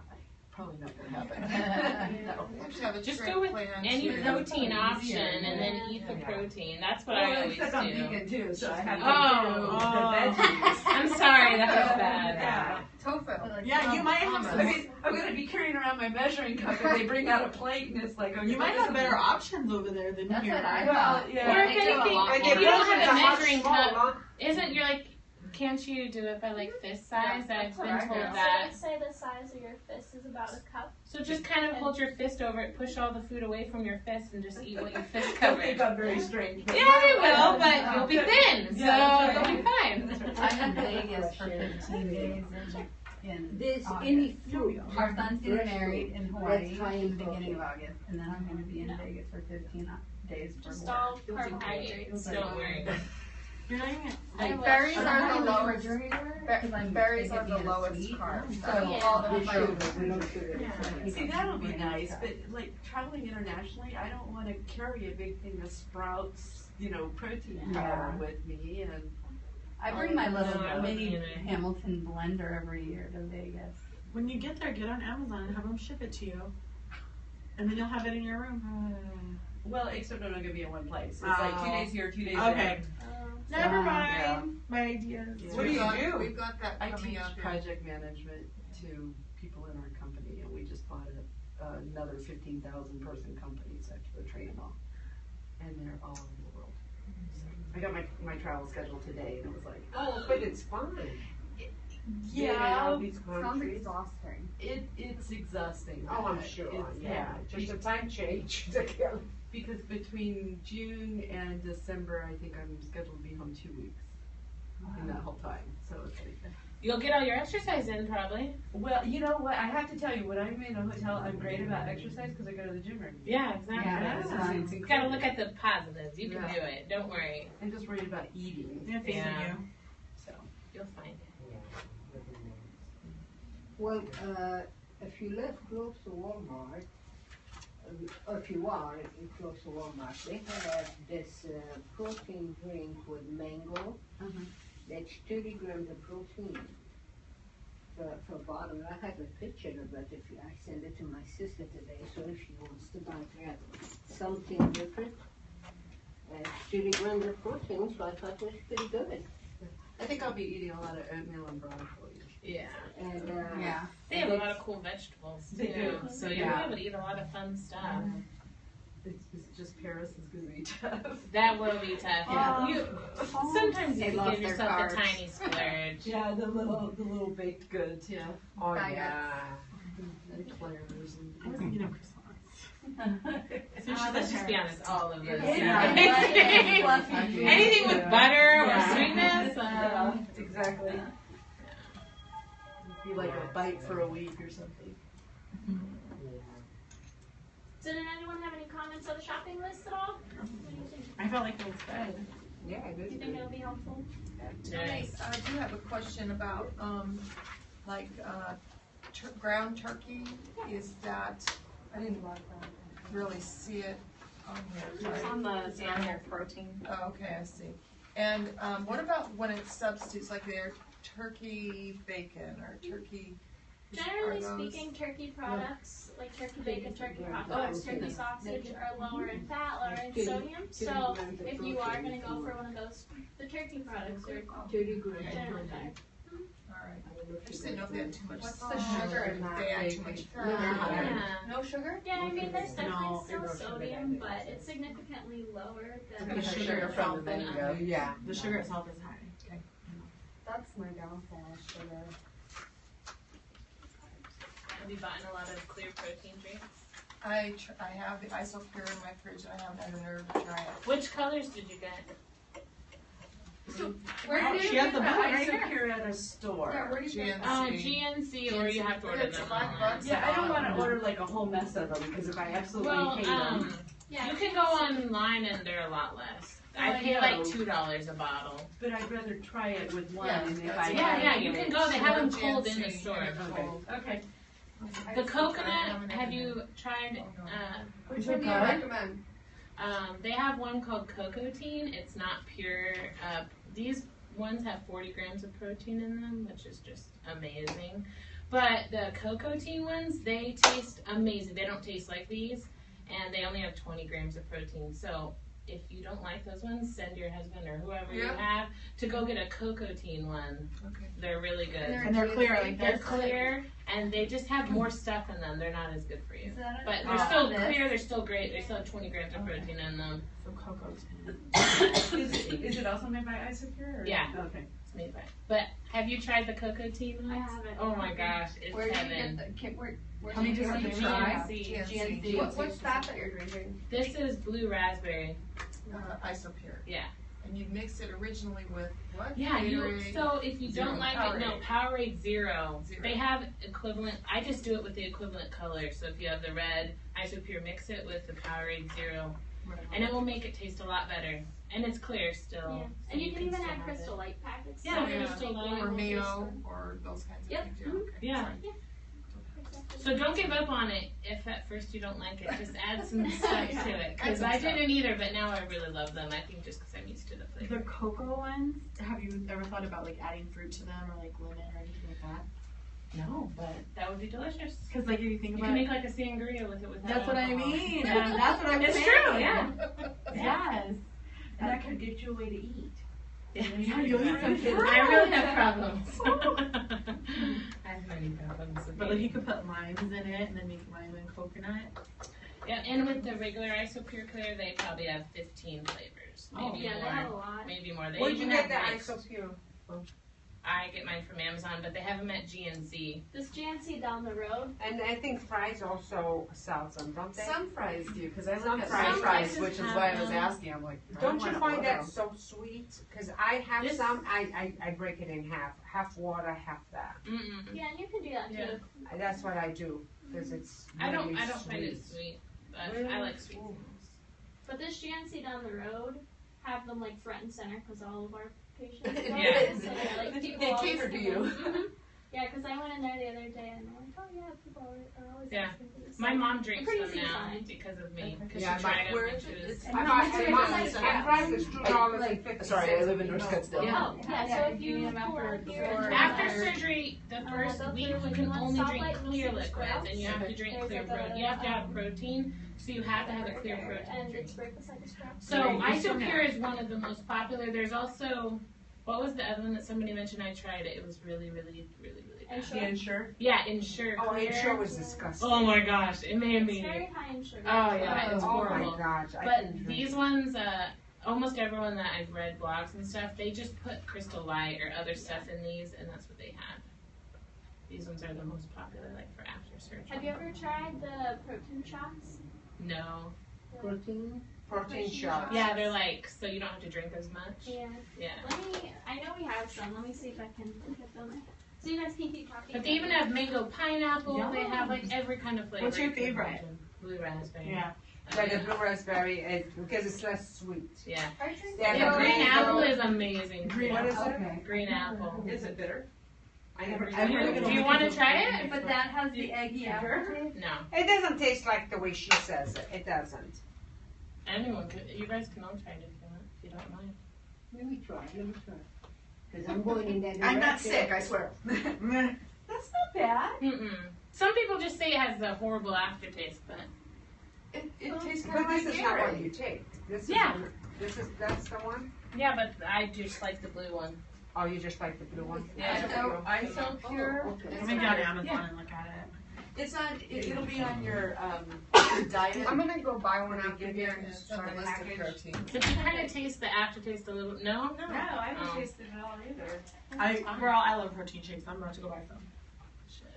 Probably not going to happen. Yeah. You have to have a Just trip go with plan any too. protein option Yeah. and then Yeah. eat the Yeah. protein. That's what I Well, always except I'm do. vegan too, so I have to Oh. do the veggies. I'm sorry, that was bad. Yeah. Tofu. Yeah, you might have I some. mean, I'm going to be carrying around my measuring cup and they bring out a plate and it's like, oh, You might have better options over there than That's here. what I Well, thought. Or Yeah. if anything, And if your you don't portions have a are much measuring cup, smaller. isn't you're like, can't you do it by like fist size? Yeah, I've that's been what I told do. that. So let's say the size of your fist is about a cup. So just kind of hold your fist over it, push all the food away from your fist, and just eat what your fist I covered. think I'm very strange. but- Yeah, you will, but you'll be thin, so Yeah, that's you'll be fine. I'm in Vegas for 15 days in This, August. any fruit. Our son's getting fresh married fruit, in Hawaii that's high in in the beginning of protein. August, and then I'm going to be in Vegas for 15 days for Just work. all carbohydrates. Don't worry. You're not even. Like berries I'm are having the a lowest. refrigerator Ber- 'cause I'm berries sick are of the being lowest sweet. carbs. So Yeah. all the We fruit. sugar, we don't sugar. Yeah. See, that'll be nice, but like traveling internationally, I don't want to carry a big thing of Sprouts, protein powder with me. And I bring my little Yeah. mini Yeah. Hamilton blender every year to Vegas. When you get there, get on Amazon and have them ship it to you, and then you'll have it in your room. well, except I'm not gonna be in one place. It's like 2 days here, 2 days Okay. Never Yeah. mind. My ideas. Yeah. What do you We've do? got- We've got that I coming teach up. project management to people in our company, and we just bought another 15,000 person company, so I have to go train them all, and they're all over the world. So I got my travel schedule today, and it was like, Oh, but it's fun. yeah, Being in all these Sounds countries. exhausting. it's exhausting. Oh, I'm sure, It's- yeah, just a time change to kill. Because between June and December, I think I'm scheduled to be home 2 weeks. in that whole time. So it's like, You'll get all your exercise in probably. Well, you know what? I have to tell you, when I'm in a hotel, I'm great about exercise because I go to the gym regularly. Yeah, exactly. yeah, it's You gotta look at the positives. You can Yeah. do it. Don't worry. I'm just worried about eating. Yeah, facing Yeah. you. So. You'll find it. Well, if you live close to Walmart, or if you are close to Walmart, they have this protein drink with mango. That's 30 grams of protein for a bottle. I have a picture of it. I send it to my sister today, so if she wants to buy that, something different. 30 grams of protein, so I thought it was pretty good. I think I'll be eating a lot of oatmeal and broccoli. Yeah. And Yeah. They have a lot of cool vegetables They too. do. So you'll be able to eat a lot of fun stuff. It's just Paris is going to be tough. That will be tough. Yeah. You, sometimes you They can lost give their yourself carbs. a tiny splurge. Yeah, the little baked goods. Yeah. Oh, Baguettes. yeah. Eclairs I was thinking of croissants. Let's just be honest, all of those. Yeah. Anything with butter or Yeah. sweetness. Yeah, exactly. It'd be like a bite for a week or something. So did anyone have any comments on the shopping list at all? What do you think? I felt like it was good. Yeah, Do you think it'll be helpful? Nice. I do have a question about, ground turkey. Is that, I didn't really see it on here. It's on the standard protein. Oh, okay, I see. And what about when it substitutes, like their turkey bacon or turkey? Generally are those- speaking, turkey products, like turkey bacon, turkey hot dogs, turkey sausage are lower in fat, lower in sodium. So if you are gonna go for one of those, the turkey products are 30 grams. generally better. All right. I just didn't know if they had too much. What's the sugar in that They had too bacon? much Yeah. No sugar? Yeah, I mean, there's definitely No, still no sugar sodium, added. but it's significantly lower than The the sugar sugar from the itself. mango. Yeah. The sugar itself is high. That's my downfall, sugar. Have you bought a lot of clear protein drinks? I have the isopure in my fridge, and I haven't had the nerve to try it. Which colors did you get? Where Oh, did she you has get the the blue right here. isopure at a store? Yeah, where did you get GNC, or you have to order It's them $5 online. Yeah, I don't want to order like a whole mess of them because if I absolutely Well, hate them. Yeah. you can go online and they're a lot less. I I pay know. like $2 a bottle. But I'd rather try it with one, Yeah, and if that's I it. Yeah, you can go. They have them One cold in the GNC store. and it's Okay. cold. Okay. The coconut, have you tried? Which one do you recommend? They have one called Cocotine. It's not pure. These ones have 40 grams of protein in them, which is just amazing. But the Cocotine ones, they taste amazing. They don't taste like these, and they only have 20 grams of protein. So if you don't like those ones, send your husband or whoever you Yeah. have to go get a Cocotine one. Okay. They're really good. And they're clear like They're this. clear, and they just have more stuff in them. They're not as good for you. that But they're still clear, they're still great. They still have 20 grams of protein in them. So cocoa's Is it also made by Isopure? Or? Yeah. Okay. It's made by. But have you tried the Cocotine ones? I haven't. Oh my gosh, it's Where did you heaven. get the, where How many did you different get the flavors? try? GNC. What's that you're drinking? This is blue raspberry. Isopure. Yeah. And you mix it originally with what? Yeah, Gatorade? so if you Zero. don't like it, no, Powerade Zero. Zero. They have equivalent, I just do it with the equivalent color. So if you have the red Isopure, mix it with the Powerade Zero. Right. And it will make it taste a lot better. And it's clear still. Yeah. so And you can even still add have Crystal it. Light packets. Yeah, so Crystal make Light. one Or will taste Mayo, good. or those kinds of Yep. things, yeah, okay. Yeah. Fine. So don't give up on it if at first you don't like it. Just add some stuff to it. Because I didn't either, but now I really love them. I think just because I'm used to the flavor. The cocoa ones, have you ever thought about like adding fruit to them or like lemon or anything like that? No, but that would be delicious. Because like if you think You about can it, make like a sangria with it without that's what I alcohol. mean. That's what I'm It's saying. true, yeah. Yes. And that could get you a way to eat. Yeah, you'll eat some fruit. I really have problems. I have many problems. with But like you eating. could put limes in it and then make lime and coconut. Yeah, and with the regular Isopure Clear, they probably have 15 flavors. Maybe Yeah, they more. have a lot. Maybe more. They Where'd you even get have the mixed. isopure? I get mine from Amazon, but they have them at GNC. This GNC down the road. And I think Fry's also sells them, don't they? Some fries do, cause I Some look at fries- my fries, places which is have why I was them. asking, I'm like, I Don't you wanna find order that 'em. so sweet? Cause I have This- some, I break it in half water, half that. Mm-mm. Yeah, and you can do that Yeah. too. That's what I do, cause it's I don't really find it sweet, but Really? I like sweet things. But this GNC down the road have them like front and center because all of our patients go. Yeah. So they're like people They always cater to come you. in. Mhm. Yeah, because I went in there the other day and they're like, oh yeah, people are always Yeah. asking for this. My mom drinks pretty them easy to now find. because of me, because Yeah, she tried them where when is she it? was. It's- I How much buy, are I buy, those? I price is $2.50. Sorry, I live in North Scottsdale. Oh, yeah, so if you Need 'em pull after out here before- and After there- surgery, the go first through week you like can one only stoplight drink and you clear see the liquids, sprouts. and you have to drink There's clear like a, protein. You have to have protein, so you have to have a clear there, protein and drink. it's right beside the sprout. So Isopure is one of the most popular. There's also, what was the other one that somebody mentioned? I tried it. It was really, really, really, really And bad. sugar. Ensure. Yeah, Ensure Oh, Clear. it sure was disgusting. Oh my gosh, it made It's me. very high in sugar. Oh yeah, it's Oh horrible. my gosh, I But couldn't drink these it. ones, almost everyone that I've read blogs and stuff, they just put Crystal Light or other stuff in these, and that's what they had. These ones are the most popular, like for after surgery. Have you ever tried the protein shots? No. Protein. Protein shots. Yeah, they're like, so you don't have to drink as much. Yeah. Yeah. I know we have some. Let me see if I can get them. So you guys can keep talking. But they even have mango pineapple. They Yum. have like every kind of flavor. What's your you can favorite? imagine. Blue raspberry. Yeah. But the blue raspberry, because it's less sweet. Yeah. Yeah, The the green green apple apple- is amazing. Green What is it? Okay. Green apple. Is it bitter? I never. Do you want to try it? But that has the eggy aftertaste? No. It doesn't taste like the way she says it. It doesn't. Anyone could. You guys can all try it if you want. If you don't mind. Let me try. Cause I'm going in that direction. I'm not sick, I swear. That's not bad. Mm-mm. Some people just say it has a horrible aftertaste, but It tastes kind But of this like is not what Gatorade. you take. This is Yeah. that's the one? yeah, but I just like the blue one. Oh, you just like the blue one? Yeah. So, Isopure. Oh, okay. It's Let me go on on- Amazon yeah. and look at it. It's on, it'll be on your diet. I'm gonna go buy one after Give here you and a just try list of package. proteins. But you kind of taste the aftertaste a little. No. No, I haven't Oh. tasted it all either. I love protein shakes. I'm about to go buy some.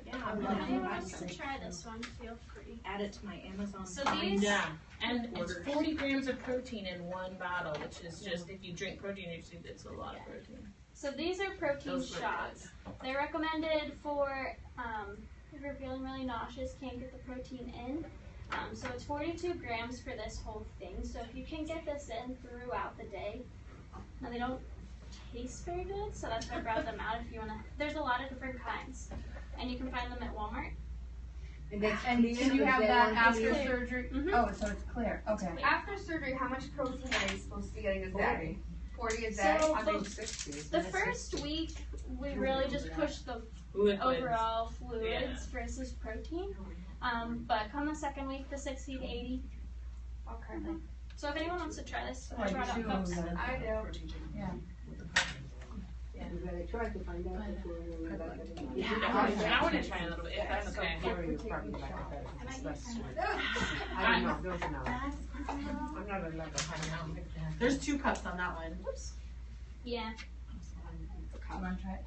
Yeah. If anyone wants to try this one, feel free. Add it to my Amazon. So these, Yeah, and it's 40 grams of protein in one bottle, which is just if you drink protein, it's a lot of protein. so these are protein Those look shots. They're recommended for if you're feeling really nauseous, can't get the protein in. So it's 42 grams for this whole thing. So if you can get this in throughout the day, now they don't taste very good, so that's why I brought them out. If you wanna, there's a lot of different kinds, and you can find them at Walmart. And that's And clear, can you is have that that one after clear? surgery? Mhm. Oh, so it's clear, okay. clear. After surgery, how much protein are they supposed to be getting a day? 40 a day? So I mean, 60. the first week, we really just push the Liquids. overall fluids versus protein. But come the second week, the 60 to 80 are currently. So if anyone wants to try this, I brought out cups. I do. Protein shake. You gotta try to find out before you let it in. Yeah, I want to try a little bit. If that's okay. Very probably like that. It's less sweet. I don't know. Those are not. I'm not a lover. There's 2 cups on that one. Yeah.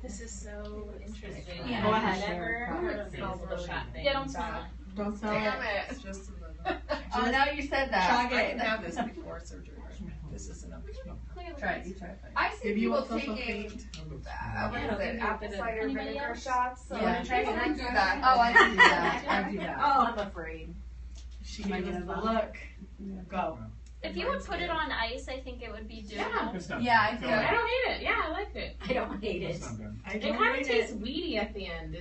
This is so interesting. Yeah. Go ahead. I've never heard of these little shot things. Yeah, don't smell it. Don't smell Damn it. it. It's just a little. Oh, now you said that. I can have this before surgery. This is enough. Clearly. Try it, you try it. I see Maybe you people won't feel so taking, what Yeah. is it, apple cider Anybody vinegar else? shots? So Yeah. people can do that. Oh, I do that, I do that. Oh, I'm afraid. She gave us the look. Go. If you would put it on ice, I think it would be doable. It's not Yeah, I bad. feel I don't hate it. Yeah, I like it. I don't hate it. It's not bad. I It don't kind of hate tastes weedy at the end.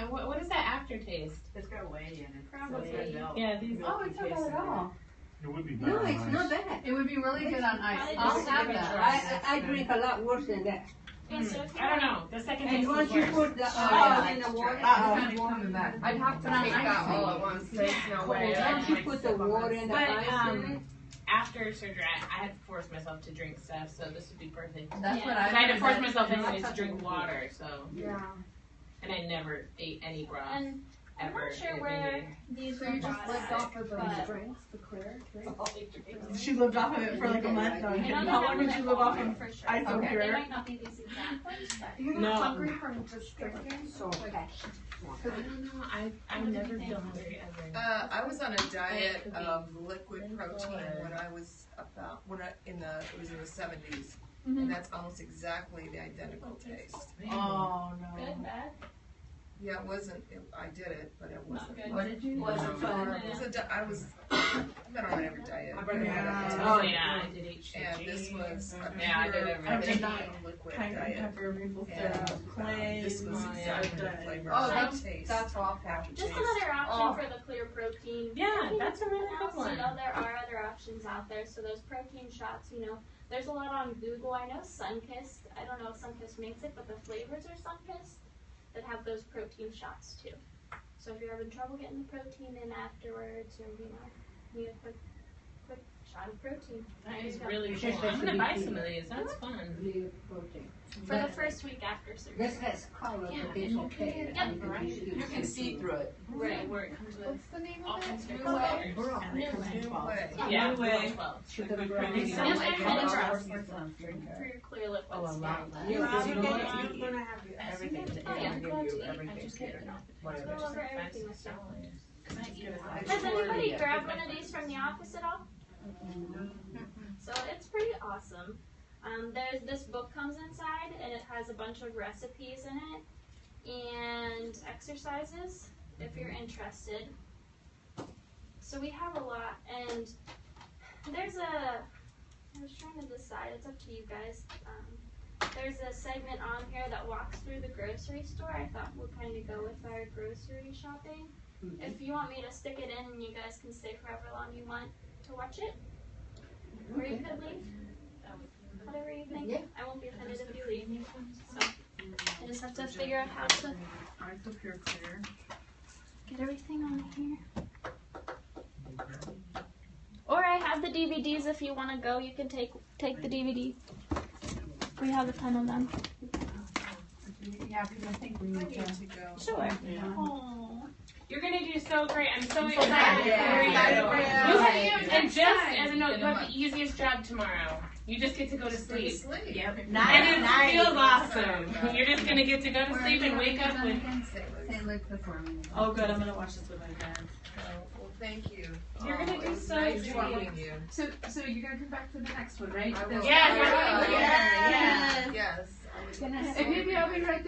What is that aftertaste? It's got whey in it. Probably. Yeah, these. Oh, it's not bad at all. It would be better No, on it's ice. not bad. It would be really good on ice. Probably I'll just have give it a that. try. I drink a lot worse than that. Yeah, so if you I don't want- know. The second And taste once is you worse. put the yeah. in the water, Coming back. I'd have to But on take ice that all cream. at once. There's no way. once you put the water and the But ice in it, after surgery, I had to force myself to drink stuff, so this would be perfect. That's what I I. had to force myself anyway to drink water, so Yeah. and I never ate any broth. And I'm not sure where these were bought at, but drinks, the clear drinks? She lived off of it for like a month. No, I'm I kidding. know they How have long them did at you live off Walmart of for sure. ice Okay. pure? They might not be these exact ones, but You're No. not hungry from just drinking? So, I don't know. I never feel hungry ever. I was on a diet of liquid protein when I was about, it was in the 70s. And that's almost exactly the identical taste. Oh no. good, bad. Yeah, it wasn't, I did it, but it wasn't. good. What did you? Was it fun? I've been on every diet. My brother had a Oh diet. yeah, I did HCG. And this was a Yeah, I did pure everything. protein liquid Cayenne diet. pepper, maple And syrup, clay. this was Oh, exactly the yeah. flavor Oh, of that's, taste. that's awful. Just another option for the clear protein. Yeah, I think that's a really good else, one. You know, there are other options out there. So those protein shots, you know, there's a lot on Google. I know Sunkist. I don't know if Sunkist makes it, but the flavors are Sunkist that have those protein shots too. So if you're having trouble getting the protein in afterwards, or you know, need a quick shot of protein. That is There you go. really cool. I'm gonna buy some of these. That's fun. Live protein. For the first week after surgery. This has color, Yeah, but it's and okay. Yeah, You can right. use You can see through it. Right, where it comes with What's the name all of kinds it? of New way. colors. And it comes in New 12. way. Yeah, New way. 12. Sugar Good brown. protein. Some of my colors are Drinker. for your clear liquids. Oh, a lot. Yeah. You're Yeah. gonna have you. Everything. Oh, yeah. They give you I everything. just get it off. Let's go over everything with you. It's Has anybody $40. grabbed one of these from the office at all? So it's pretty awesome. There's this book comes inside and it has a bunch of recipes in it and exercises if you're interested. So we have a lot, and I was trying to decide, it's up to you guys. There's a segment on here that walks through the grocery store. I thought would kind of go with our grocery shopping. If you want me to stick it in, and you guys can stay for however long you want to watch it, or you could leave. Whatever you think. Yeah. I won't be offended if you leave. So I just have to figure out how to Eyes up here clear. get everything on here. Or I have the DVDs if you want to go. You can take the DVD. We have a ton of them. Yeah, because I think we need to. Sure. You're gonna do so great. I'm so I'm so excited for you. excited. And just as a note, you have the easiest job tomorrow. You just get to go to sleep. Yep. And it feels awesome. You're just gonna get to go to sleep and wake up with. St. Luke performing. Oh, good. I'm gonna watch this with my parents. Well, thank you. You're gonna It do was so nice great. meeting you. So you're gonna come back for the next one, right? I will. Yeah, I will. yeah. Yes. I would- And maybe I'll be right there.